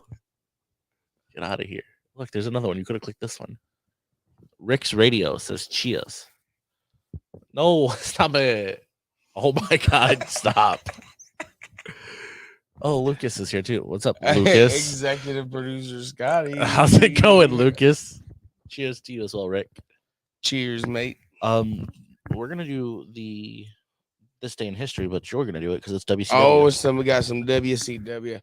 A: Get out of here. Look, there's another one. You could have clicked this one. Rick's Radio says cheers. No, stop it. Oh my God, stop. Oh, Lucas is here too. What's up, Lucas?
B: Executive producer Scotty.
A: How's it going, Lucas? Cheers to you as well, Rick.
B: Cheers, mate.
A: We're gonna do this day in history, but you're gonna do it because it's WCW.
B: Oh, we got some WCW.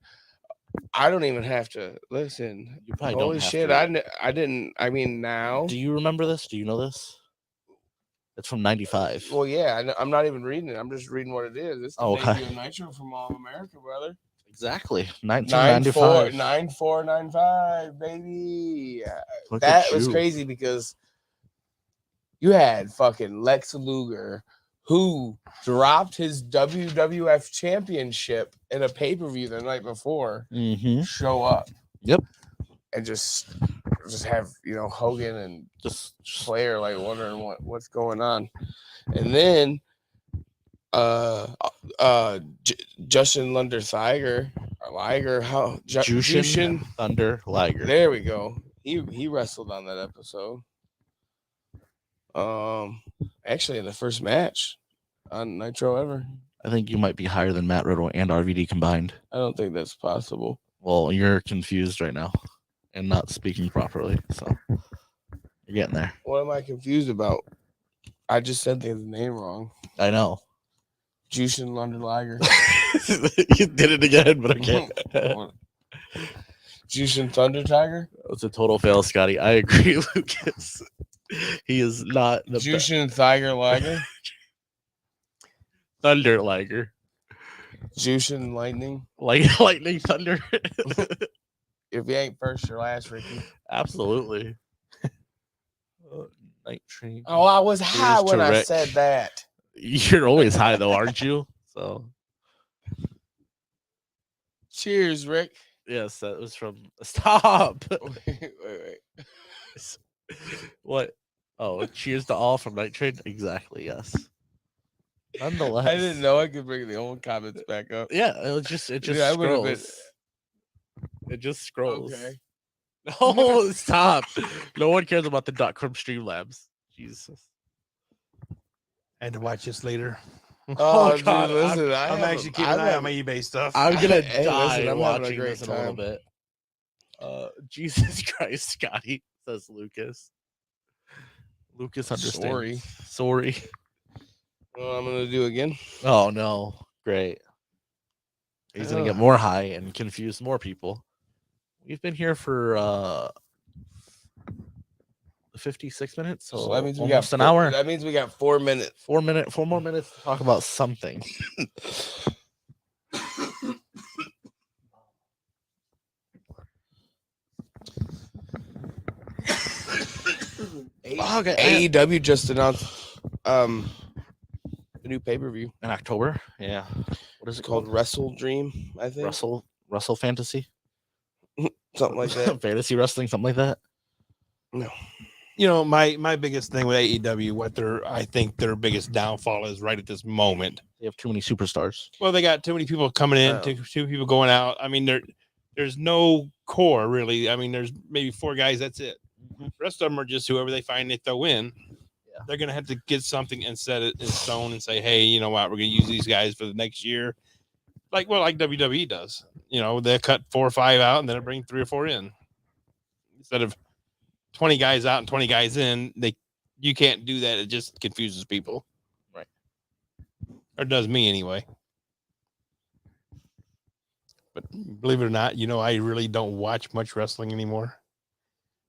B: I don't even have to listen.
A: You probably
B: Holy
A: don't have
B: shit!
A: to.
B: I didn't. I mean, now.
A: Do you remember this? Do you know this? It's from '95.
B: Well, yeah. I'm not even reading it. I'm just reading what it is. It's the
A: Okay.
B: debut of Nitro from All of America, brother.
A: Exactly. 1995.
B: 9495, baby.
A: Look
B: That
A: at
B: was
A: you.
B: crazy because you had fucking Lex Luger, who dropped his WWF championship in a pay-per-view the night before, show up.
A: Yep.
B: And just have, Hogan and
A: Just
B: Flair like wondering what's going on. And then Justin Lunder Liger, how
A: Jushin Thunder Liger.
B: There we go. He wrestled on that episode. Actually, in the first match on Nitro ever.
A: I think you might be higher than Matt Riddle and RVD combined.
B: I don't think that's possible.
A: Well, you're confused right now and not speaking properly, so you're getting there.
B: What am I confused about? I just said the name wrong.
A: I know.
B: Jushin Thunder Liger.
A: You did it again, but okay.
B: Jushin Thunder Tiger.
A: It's a total fail, Scotty. I agree, Lucas. He is not the
B: Jushin Tiger Liger.
A: Thunder Liger.
B: Jushin Lightning.
A: Like lightning thunder.
B: If you ain't first, you're last, Ricky.
A: Absolutely. Night train.
B: Oh, I was high
A: Cheers to
B: when I
A: Rick.
B: said that.
A: You're always high though, aren't you? So
B: Cheers, Rick.
A: yes, that was from Stop.
B: Wait.
A: What? Oh, cheers to all from Night Train. Exactly. Yes. Nonetheless,
B: I didn't know I could bring the old comments back up.
A: Yeah, it just
B: Yeah, I would've been-
A: scrolls. It just scrolls.
B: Okay.
A: No, stop. No one cares about the duck from Streamlabs. Jesus.
C: I had to watch this later.
B: Oh,
A: God,
B: dude, listen,
C: I'm actually keeping an eye on my eBay stuff.
A: I'm gonna
B: Hey,
A: die
B: listen, I'm having a
A: watching
B: great
A: this in a little
B: time.
A: bit. Jesus Christ, Scotty, says Lucas. Lucas understands. Sorry.
B: Well, I'm gonna do again.
A: Oh no. Great. He's gonna get
B: Ugh.
A: more high and confuse more people. We've been here for 56 minutes, so
B: that means we
A: almost
B: got
A: an hour.
B: That means we got 4 minutes.
A: 4 more minutes to talk about something. Okay.
B: AEW just announced a new pay-per-view
A: In October. Yeah. What is it
B: called
A: called?
B: Wrestle Dream, I think.
A: Wrestle Fantasy?
B: Something like that.
A: Fantasy wrestling, something like that.
B: No.
C: You know, my biggest thing with AEW, I think their biggest downfall is right at this moment.
A: They have too many superstars.
C: Well, they got too many people coming in,
B: Oh.
C: too people going out. I mean, there's no core really. I mean, there's maybe 4 guys. That's it. The rest of them are just whoever they find they throw in.
A: Yeah.
C: They're gonna have to get something and set it in stone and say, hey, you know what, we're gonna use these guys for the next year, like WWE does. You know, they cut 4 or 5 out and then they bring 3 or 4 in instead of 20 guys out and 20 guys in. You can't do that. It just confuses people,
A: right?
C: Or does me anyway. But believe it or not, you know, I really don't watch much wrestling anymore.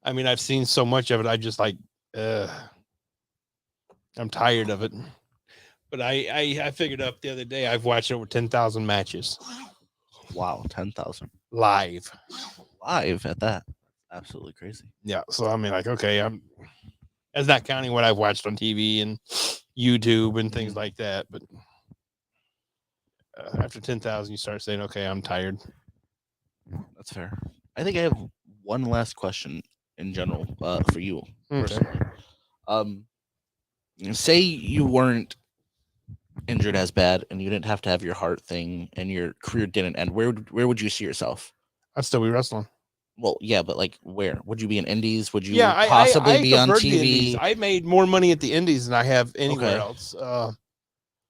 C: I mean, I've seen so much of it. I just like, I'm tired of it. But I figured up the other day, I've watched over 10,000 matches.
A: Wow, 10,000
C: live
A: at that. Absolutely crazy.
C: Yeah. So I mean, like, okay, that's not counting what I've watched on TV and YouTube and things like that. But after 10,000, you start saying, okay, I'm tired.
A: That's fair. I think I have one last question in general for you.
C: Okay.
A: Personally. Say you weren't injured as bad and you didn't have to have your heart thing and your career didn't end. Where would you see yourself?
C: I'd still be wrestling.
A: Well, yeah, but like where? Would you be in indies? Would you
C: I
A: possibly be on
C: preferred the
A: TV?
C: indies. I made more money at the indies than I have anywhere
A: Okay.
C: else.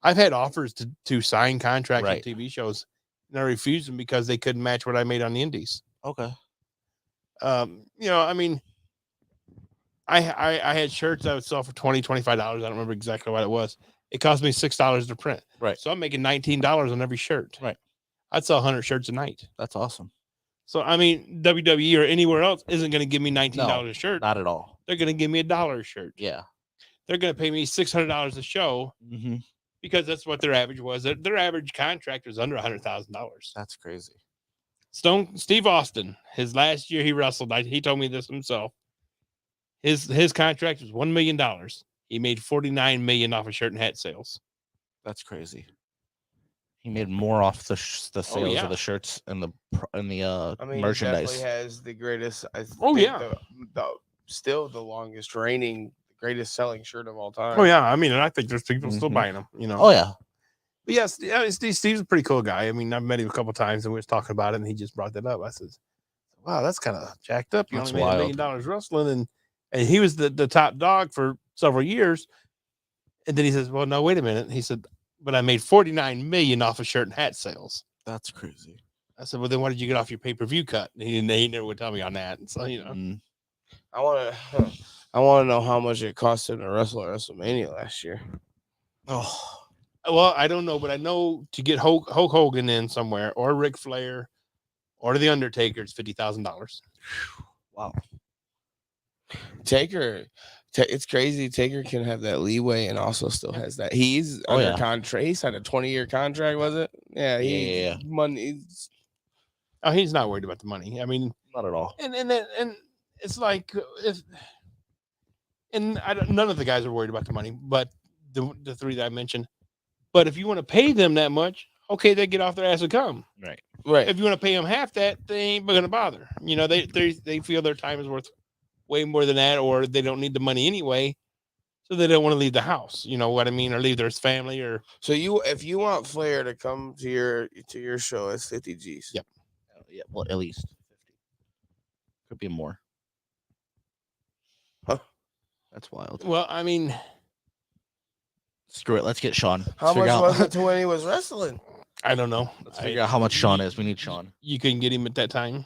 C: I've had offers to sign contracts
A: Right.
C: on TV shows, and I refused them because they couldn't match what I made on the indies.
A: Okay.
C: You know, I mean, I had shirts I would sell for $20, $25. I don't remember exactly what it was. It cost me $6 to print.
A: Right.
C: So I'm making $19 on every shirt.
A: Right.
C: I'd sell 100 shirts a night.
A: That's awesome.
C: So I mean, WWE or anywhere else isn't going to give me $19 a shirt.
A: Not at all.
C: They're going to give me $1 a shirt.
A: Yeah.
C: They're going to pay me $600 a show
A: Mm-hmm.
C: because that's what their average was. Their average contract was under $100,000.
A: That's crazy.
C: Steve Austin, his last year he wrestled, he told me this himself. His contract was $1 million. He made $49 million off of shirt and hat sales.
A: That's crazy. He made more off the sales
C: yeah.
A: of the shirts and the
B: I mean, he
A: merchandise.
B: definitely has the greatest.
C: Yeah.
B: Still the longest reigning, greatest selling shirt of all time.
C: Oh yeah, I mean, and I think there's people still
A: Mhm.
C: buying them. You know.
A: Oh yeah.
C: But yes, yeah, Steve's a pretty cool guy. I mean, I've met him a couple times and we was talking about it, and he just brought that up. I said, "Wow, that's kind of jacked up. You
A: That's
C: only made $1
A: wild.
C: million wrestling, and he was the top dog for several years." And then he says, "Well, no, wait a minute." He said, "But I made 49 million off of shirt and hat sales."
A: That's crazy.
C: I said, "Well, then what did you get off your pay-per-view cut?" And he never would tell me on that. And so, you know,
A: Mm,
B: I want to know how much it cost him to wrestle at WrestleMania last year.
A: oh,
C: well, I don't know, but I know to get Hulk Hogan in somewhere, or Ric Flair, or the Undertaker, it's $50,000.
A: wow.
B: Taker, it's crazy. Taker can have that leeway and also still has that. He's
A: Oh,
B: under
A: yeah.
B: contract. He signed a 20-year contract, was it? Yeah,
A: Yeah.
B: money.
C: Oh, he's not worried about the money. I mean,
A: Not at all.
C: and it's like if none of the guys are worried about the money, but the three that I mentioned. But if you want to pay them that much, okay, they get off their ass and come.
A: Right.
C: If you want to pay them half that, they ain't gonna bother. You know, they feel their time is worth way more than that, or they don't need the money anyway, so they don't want to leave the house. You know what I mean, or leave their family, or
B: So if you want Flair to come to your show, it's 50 G's.
C: Yep.
A: Yeah. Well, at least 50. Could be more.
B: Huh?
A: That's wild.
C: well, I mean,
A: Screw it. Let's get Sean.
B: How
A: Let's figure
B: much
A: out-
B: was it to when he was wrestling?
C: I don't know.
A: Let's figure out how much Sean is. We need Sean.
C: You couldn't get him at that time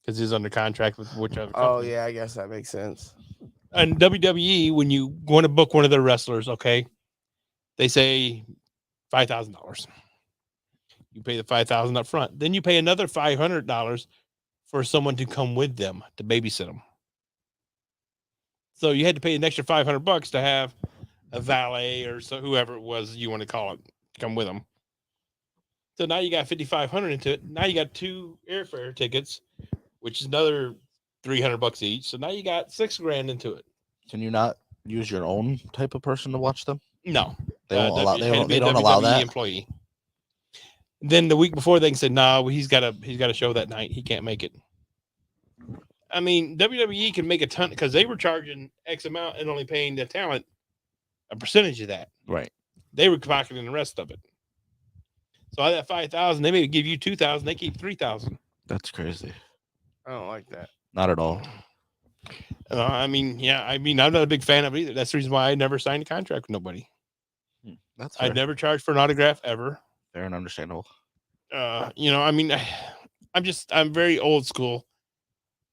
C: because he's under contract with whichever.
B: Oh
C: company.
B: yeah, I guess that makes sense.
C: And WWE, when you want to book one of their wrestlers, okay, they say $5,000. You pay the $5,000 up front. Then you pay another $500 for someone to come with them to babysit them. So you had to pay an extra $500 to have a valet or whoever it was you want to call it come with them. So now you got $5,500 into it. Now you got 2 airfare tickets, which is another $300 each. So now you got $6,000 into it.
A: Can you not use your own type of person to watch them?
C: No,
A: They won't allow.
C: it had to be
A: They
C: a
A: don't allow
C: WWE
A: that.
C: employee. Then the week before they can say, "No, he's got a show that night. He can't make it." I mean, WWE can make a ton because they were charging X amount and only paying the talent a percentage of that.
A: Right.
C: They were pocketing the rest of it. So out of that 5,000, they may give you 2,000. They keep 3,000.
A: That's crazy.
B: I don't like that.
A: Not at all.
C: I mean, I'm not a big fan of it either. That's the reason why I never signed a contract with nobody.
A: That's fair.
C: I'd never charged for an autograph ever.
A: Fair and understandable.
C: You know, I mean, I'm very old school.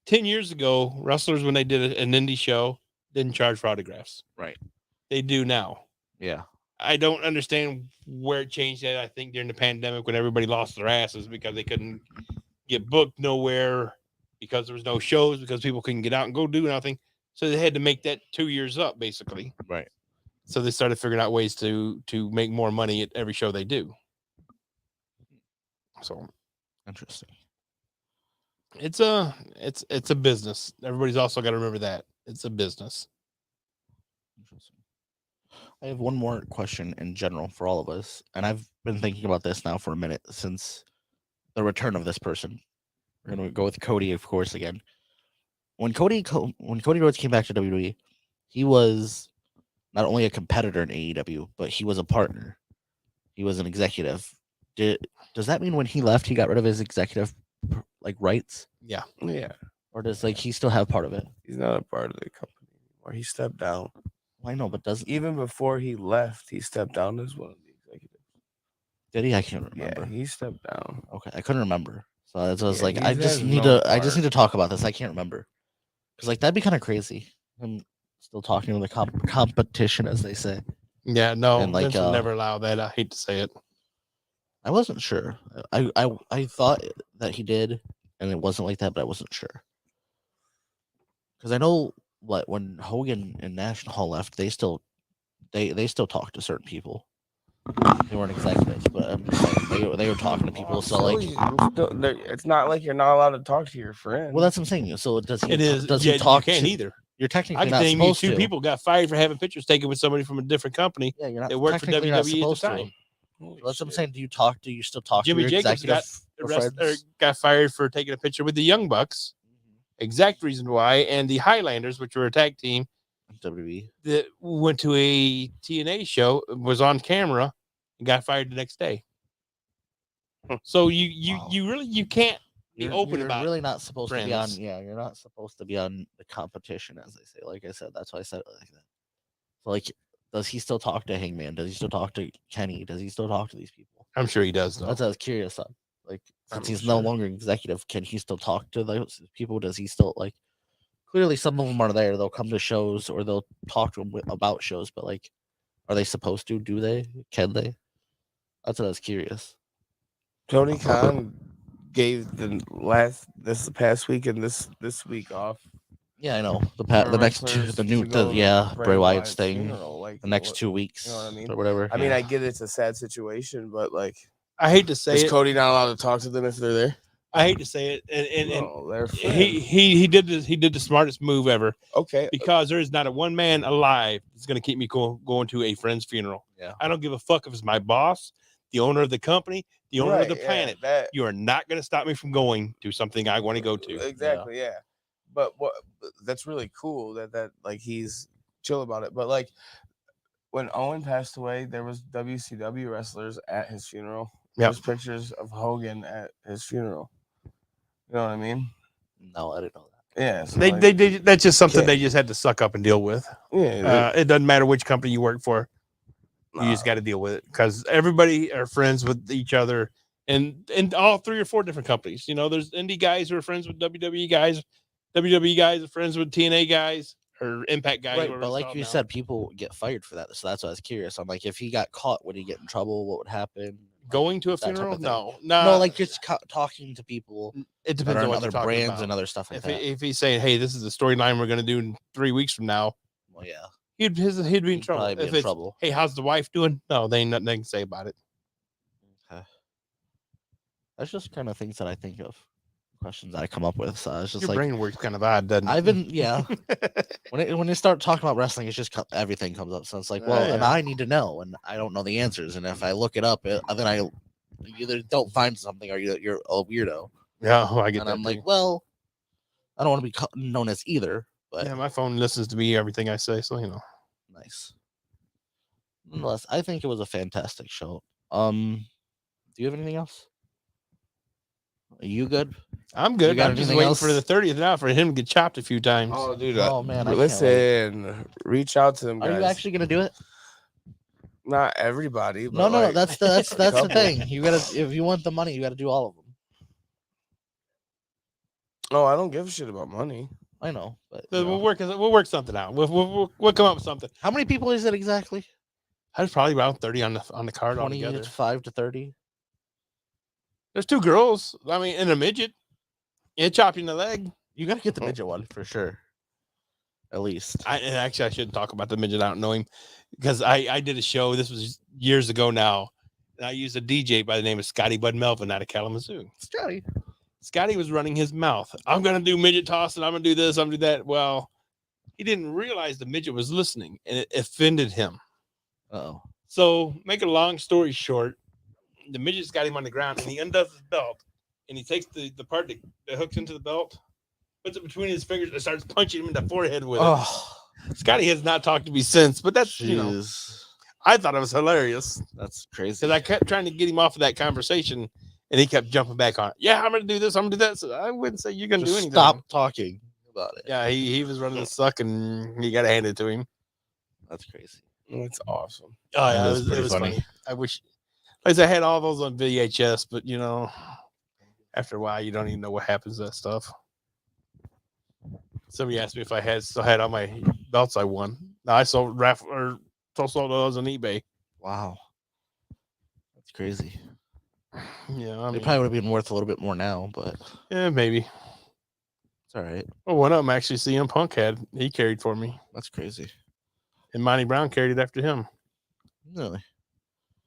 C: 10 years ago, wrestlers, when they did an indie show, didn't charge for autographs.
A: Right.
C: They do now.
A: Yeah.
C: I don't understand where it changed that. I think during the pandemic when everybody lost their asses because they couldn't get booked nowhere, because there was no shows, because people couldn't get out and go do nothing. So they had to make that 2 years up, basically.
A: Right.
C: So they started figuring out ways to make more money at every show they do. So
A: Interesting.
C: it's a business. Everybody's also got to remember that it's a business.
A: Interesting. I have one more question in general for all of us, and I've been thinking about this now for a minute since the return of this person. We're gonna go with Cody, of course, again. When Cody Rhodes came back to WWE, he was not only a competitor in AEW, but he was a partner. He was an executive. Does that mean when he left, he got rid of his executive rights,
C: Yeah.
B: Yeah,
A: or does he still have part of it?
B: he's not a part of the company anymore. He stepped down.
A: Well, I know, but
B: Even before he left, he stepped down as one of the executives.
A: did he? I can't remember.
B: Yeah, he stepped down.
A: Okay, I couldn't remember. So I was
B: Yeah,
A: like,
B: he
A: I just
B: has
A: need
B: no
A: to
B: part.
A: talk about this. I can't remember because that'd be kind of crazy. I'm still talking to the competition, as they say.
C: Yeah, no,
A: And, like,
C: Vince would never allow that. I hate to say it.
A: I wasn't sure. I thought that he did, and it wasn't like that, but I wasn't sure. Because I know when Hogan and Nash Hall left, they still talked to certain people. They weren't executives, but I'm just saying, they were talking to people. So like,
B: it's not like you're not allowed to talk to your friend.
A: well, that's what I'm saying. So does he?
C: It is.
A: Does
C: Yeah,
A: he talk
C: you can't
A: to?
C: either.
A: You're
C: I
A: technically
C: can
A: not
C: name you
A: supposed
C: 2
A: to.
C: people got fired for having pictures taken with somebody from a different company
A: Yeah, you're not.
C: that worked for
A: technically not
C: WWE at the
A: supposed to.
C: time.
B: Holy
A: That's what I'm
B: shit.
A: saying. Do you still talk
C: Jimmy
A: to your
C: Jacobs
A: executive friends?
C: got fired for taking a picture with the Young Bucks. Exact reason why. And the Highlanders, which were a tag team
A: WWE.
C: that went to a TNA show, was on camera and got fired the next day.
B: Hmm.
C: So you can't be
A: You're,
C: open
A: you're
C: about
A: really not supposed to be on.
C: friends.
A: Yeah, you're not supposed to be on the competition, as they say. Like I said, that's why I said it like that. So, like, does he still talk to Hangman? Does he still talk to Kenny? Does he still talk to these people?
C: I'm sure he does though.
A: That's what I was curious on. Like,
C: I'm
A: since he's
C: sure.
A: no longer executive, can he still talk to those people? Does he still like? Clearly, some of them are there. They'll come to shows or they'll talk to them about shows. But like, are they supposed to? Do they? Can they? That's what I was curious.
B: Tony Khan gave this past week and this week off.
A: Yeah, I know the
B: for
A: the next two,
B: wrestlers
A: the
B: to
A: new
B: go to
A: yeah Bray Wyatt's thing.
B: funeral, like
A: The next
B: what-
A: 2 weeks,
B: you know what I mean?
A: or whatever.
B: I mean,
A: yeah.
B: I get it's a sad situation, but like,
C: I hate to say
B: is
C: it.
B: Cody not allowed to talk to them if they're there?
C: I hate to say it, and
B: No, they're
C: he
B: friends.
C: he did the smartest move ever,
B: Okay,
C: because there is not a one man alive that's going to keep me going to a friend's funeral.
A: Yeah.
C: I don't give a fuck if it's my boss, the owner of the company, the owner of the
B: right, yeah,
C: planet.
B: that
C: You are not going to stop me from going to something I want to go to.
B: exactly, yeah. But that's really cool that like he's chill about it. But like when Owen passed away, there was WCW wrestlers at his funeral.
C: Yep.
B: There's pictures of Hogan at his funeral. You know what I mean?
A: No, I didn't know that.
B: Yeah. So
C: They
B: like,
C: did. That's just something
B: can't-
C: they just had to suck up and deal with.
B: yeah.
C: It doesn't matter which company you work for. You
B: nah,
C: just got to deal with it, because everybody are friends with each other, and all 3 or 4 different companies. You know, there's indie guys who are friends with WWE guys are friends with TNA guys or Impact guys.
A: Right,
C: whatever
A: but
C: it's
A: like
C: called
A: you
C: now.
A: said, people get fired for that. So that's why I was curious. I'm like, if he got caught, would he get in trouble? What would happen? Like,
C: Going to a
A: that type of
C: funeral,
A: thing.
C: no,
A: No, like just talking to people
C: it
A: that
C: depends
A: are
C: on
A: in
C: what
A: other
C: you're talking
A: brands
C: about.
A: and other stuff like that.
C: If he's saying, "Hey, this is the storyline we're going to do in 3 weeks from now,"
A: Well, yeah,
C: he'd be in
A: he'd
C: trouble.
A: probably be
C: If
A: in
C: it's,
A: trouble.
C: "Hey, how's the wife doing?" No, they ain't nothing they can say about it.
A: Okay. That's just kind of things that I think of, questions that I come up with. So I was just
C: Your
A: like,
C: brain works kind of odd, doesn't it?
A: I've been, yeah. When you start talking about wrestling, it's just everything comes up. So it's like, well, and
C: Yeah.
A: I need to know, and I don't know the answers. And if I look it up, then I either don't find something or you're a weirdo.
C: Yeah, I get
A: And
C: that.
A: I'm like,
C: too.
A: well, I don't want to be known as either. But
C: Yeah, my phone listens to me everything I say, so you know.
A: nice. Nonetheless, I think it was a fantastic show. Do you have anything else? Are you good?
C: I'm good.
A: got
C: I'm just
A: anything
C: waiting
A: else?
C: for the 30th now for him to get chopped a few times.
B: Oh, dude.
A: Oh, man, I can't wait.
B: listen, reach out to them
A: Are
B: guys.
A: you actually gonna do it?
B: Not everybody, but
A: No,
B: like,
A: that's the
B: couple.
A: thing. You gotta, if you want the money, you gotta do all of them.
B: Oh, I don't give a shit about money.
A: I know, but
C: So
A: you know.
C: we'll work something out. We'll come up with something.
A: How many people is it exactly?
C: There's probably around 30 on the card altogether.
A: 25 to 30.
C: There's 2 girls. I mean, and a midget. It chopped you in the leg.
A: You gotta get the midget one for sure. At least.
C: I shouldn't talk about the midget. I don't know him, because I did a show. This was years ago now. And I used a DJ by the name of Scotty Bud Melvin out of Kalamazoo.
A: Scotty.
C: Scotty was running his mouth. I'm gonna do midget toss and I'm gonna do this. I'm gonna do that. Well, he didn't realize the midget was listening, and it offended him.
A: Oh.
C: So, make a long story short, the midget's got him on the ground, and he undoes his belt, and he takes the part that hooks into the belt, puts it between his fingers, and starts punching him in the forehead with it.
A: Oh.
C: Scotty has not talked to me since, but that's, you know,
A: Jeez.
C: I thought it was hilarious
A: That's crazy.
C: because I kept trying to get him off of that conversation, and he kept jumping back on it. Yeah, I'm gonna do this. I'm gonna do that. So I wouldn't say you're gonna do
A: Just
C: anything.
A: stop talking about it.
C: Yeah, he was running the suck, and you got to hand it to him.
A: That's crazy.
B: It's awesome.
C: Oh
A: That
C: yeah,
A: is
C: it
A: pretty
C: was
A: funny.
C: funny. I wish, like I had all those on VHS, but you know, after a while, you don't even know what happens to that stuff. Somebody asked me if I still had all my belts I won. No, I sold sold those on eBay.
A: Wow. That's crazy.
C: Yeah, I
A: They
C: mean,
A: probably would have been worth a little bit more now, but
C: yeah, maybe.
A: it's all right.
C: Well, one of them actually CM Punk had. He carried for me,
A: That's crazy.
C: and Monty Brown carried it after him.
A: Really?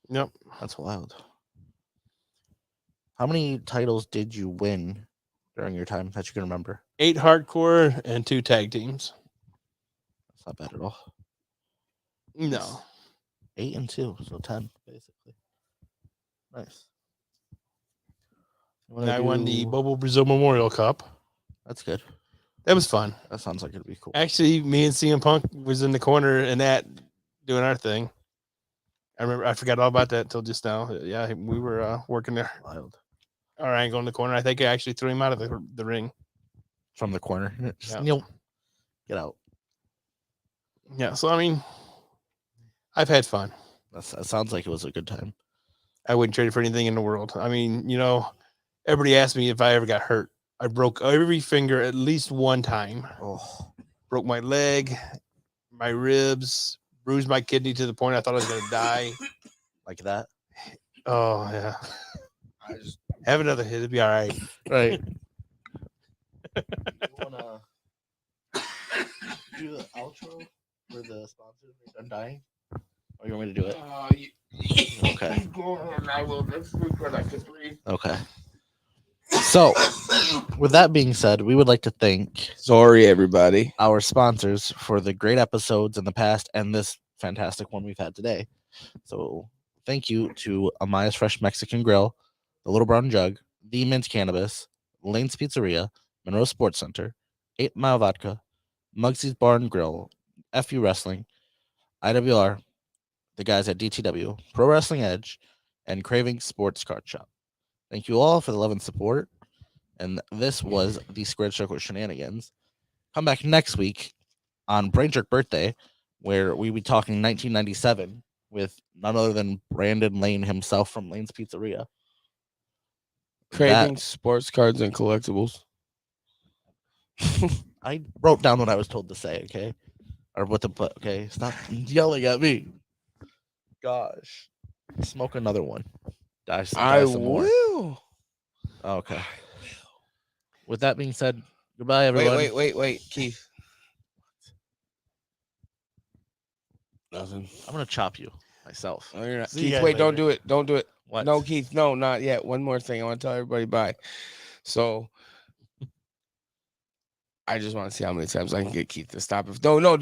C: Yep.
A: That's wild. How many titles did you win during your time that you can remember?
C: 8 hardcore and 2 tag teams.
A: That's not bad at all.
C: No.
A: 8 and 2, so 10 basically. Nice. You
C: And
A: wanna
C: I won the
A: do-
C: Bobo Brazil Memorial Cup.
A: That's good.
C: That was fun.
A: That sounds like it'd be cool.
C: Actually, me and CM Punk was in the corner and that doing our thing. I remember I forgot all about that until just now. Yeah, we were working there.
A: Wild.
C: Our angle in the corner. I think I actually threw him out of the ring.
A: From the corner. Just
C: Yeah.
A: Neil, get out.
C: Yeah. So I mean, I've had fun.
A: That sounds like it was a good time.
C: I wouldn't trade it for anything in the world. I mean, everybody asked me if I ever got hurt. I broke every finger at least one time.
A: Oh,
C: Broke my leg, my ribs, bruised my kidney to the point I thought I was going to die.
A: like that.
C: Oh, yeah. I just have another hit. It'll be all right.
A: Right. You wanna do the outro for the sponsors? Are done dying? Or you want me to do it? Okay.
B: I will next week for like 3.
A: Okay. So, with that being said, we would like to thank
B: Sorry, everybody.
A: our sponsors for the great episodes in the past and this fantastic one we've had today. So, thank you to Amaya's Fresh Mexican Grill, the Little Brown Jug, The Mint Cannabis, Lane's Pizzeria, Monroe Sports Center, 8 Mile Vodka, Mugsy's Bar and Grill, FU Wrestling, IWR, the guys at DTW, Pro Wrestling Edge, and Craving Sports Card Shop. Thank you all for the love and support. And this was the Squared Circle Shenanigans. Come back next week on BrainJerk birthday, where we will be talking 1997 with none other than Brandon Lane himself from Lane's Pizzeria.
B: Craving sports cards and collectibles.
A: I wrote down what I was told to say, okay? Or what to put, okay? Stop yelling at me. Gosh. Smoke another one.
B: I
A: some more.
B: will.
A: Okay. With that being said, goodbye, everyone.
B: Wait, Keith. Nothing.
A: I'm going to chop you myself.
B: No, you're not.
C: See you
B: Keith,
C: guys
B: wait, don't
C: later.
B: do it. Don't do it.
A: What?
B: No, Keith, no, not yet. One more thing. I want to tell everybody bye. So I just want to see how many times I can get Keith to stop. No, don't